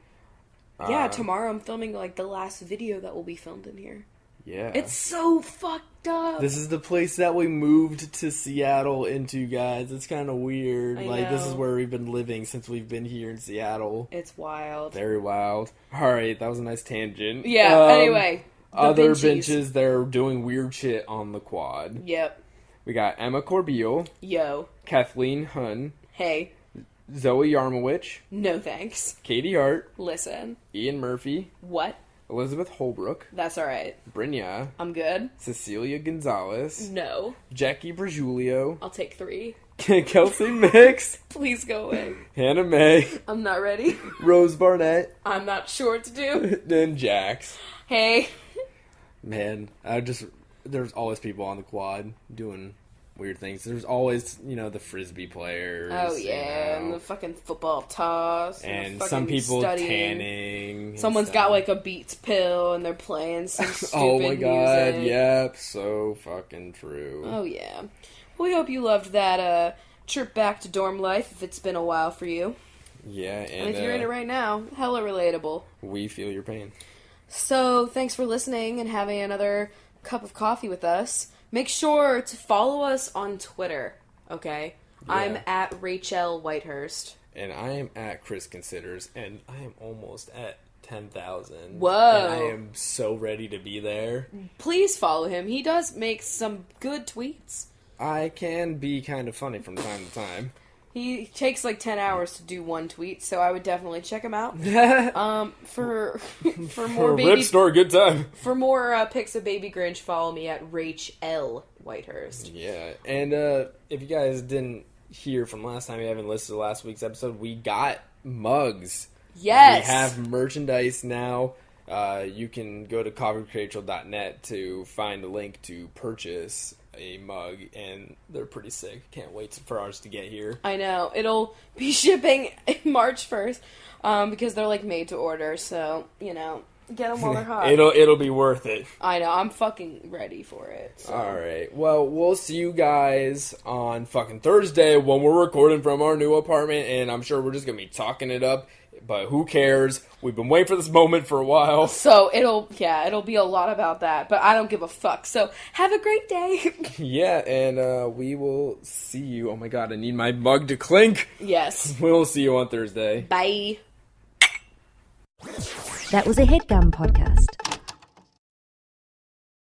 Yeah, tomorrow I'm filming like the last video that will be filmed in here. Yeah. It's so fuck. fucked up. This is the place that we moved to Seattle into, guys. It's kind of weird. This is where we've been living since we've been here in Seattle. It's wild. Very wild. Alright, that was a nice tangent. Yeah, anyway. Other benches, they're doing weird shit on the quad. Yep. We got Emma Corbeil. Yo. Kathleen Hun. Hey. Zoe Yarmowich. No thanks. Katie Hart. Listen. Ian Murphy. What? Elizabeth Holbrook. That's alright. Brynja. I'm good. Cecilia Gonzalez. No. Jackie Bergiulio. I'll take 3. Kelsey Mix. Please go away. Hannah May. I'm not ready. Rose Barnett. I'm not sure what to do. Then Jax. Hey. Man, there's always people on the quad doing weird things. There's always, the frisbee players. Oh, yeah, and the fucking football toss. And some people tanning. Someone's got, like, a Beats pill, and they're playing some stupid music. Oh, my God, yep, so fucking true. Oh, yeah. Well, we hope you loved that trip back to dorm life, if it's been a while for you. Yeah, and if you're in it right now, hella relatable. We feel your pain. So, thanks for listening and having another cup of coffee with us. Make sure to follow us on Twitter, okay? Yeah. I'm at Rachel Whitehurst. And I am at Chris Considers, and I am almost at 10,000. Whoa. And I am so ready to be there. Please follow him. He does make some good tweets. I can be kind of funny from time to time. He takes like 10 hours to do one tweet, so I would definitely check him out. For more baby... Rip store, good time. For more pics of Baby Grinch, follow me at Rachel Whitehurst. Yeah, and if you guys didn't hear from last time, you haven't listened to last week's episode, we got mugs. Yes! We have merchandise now. You can go to CoffeeWithChrachel.net to find a link to purchase a mug, and they're pretty sick. Can't wait for ours to get here. I know. It'll be shipping March 1st, because they're, like, made to order, so, get them while they're hot. It'll be worth it. I know. I'm fucking ready for it. So. Alright. Well, we'll see you guys on fucking Thursday when we're recording from our new apartment, and I'm sure we're just gonna be talking it up. But who cares? We've been waiting for this moment for a while. So it'll be a lot about that. But I don't give a fuck. So have a great day. Yeah, and we will see you. Oh my God, I need my mug to clink. Yes. We'll see you on Thursday. Bye. That was a HeadGum podcast.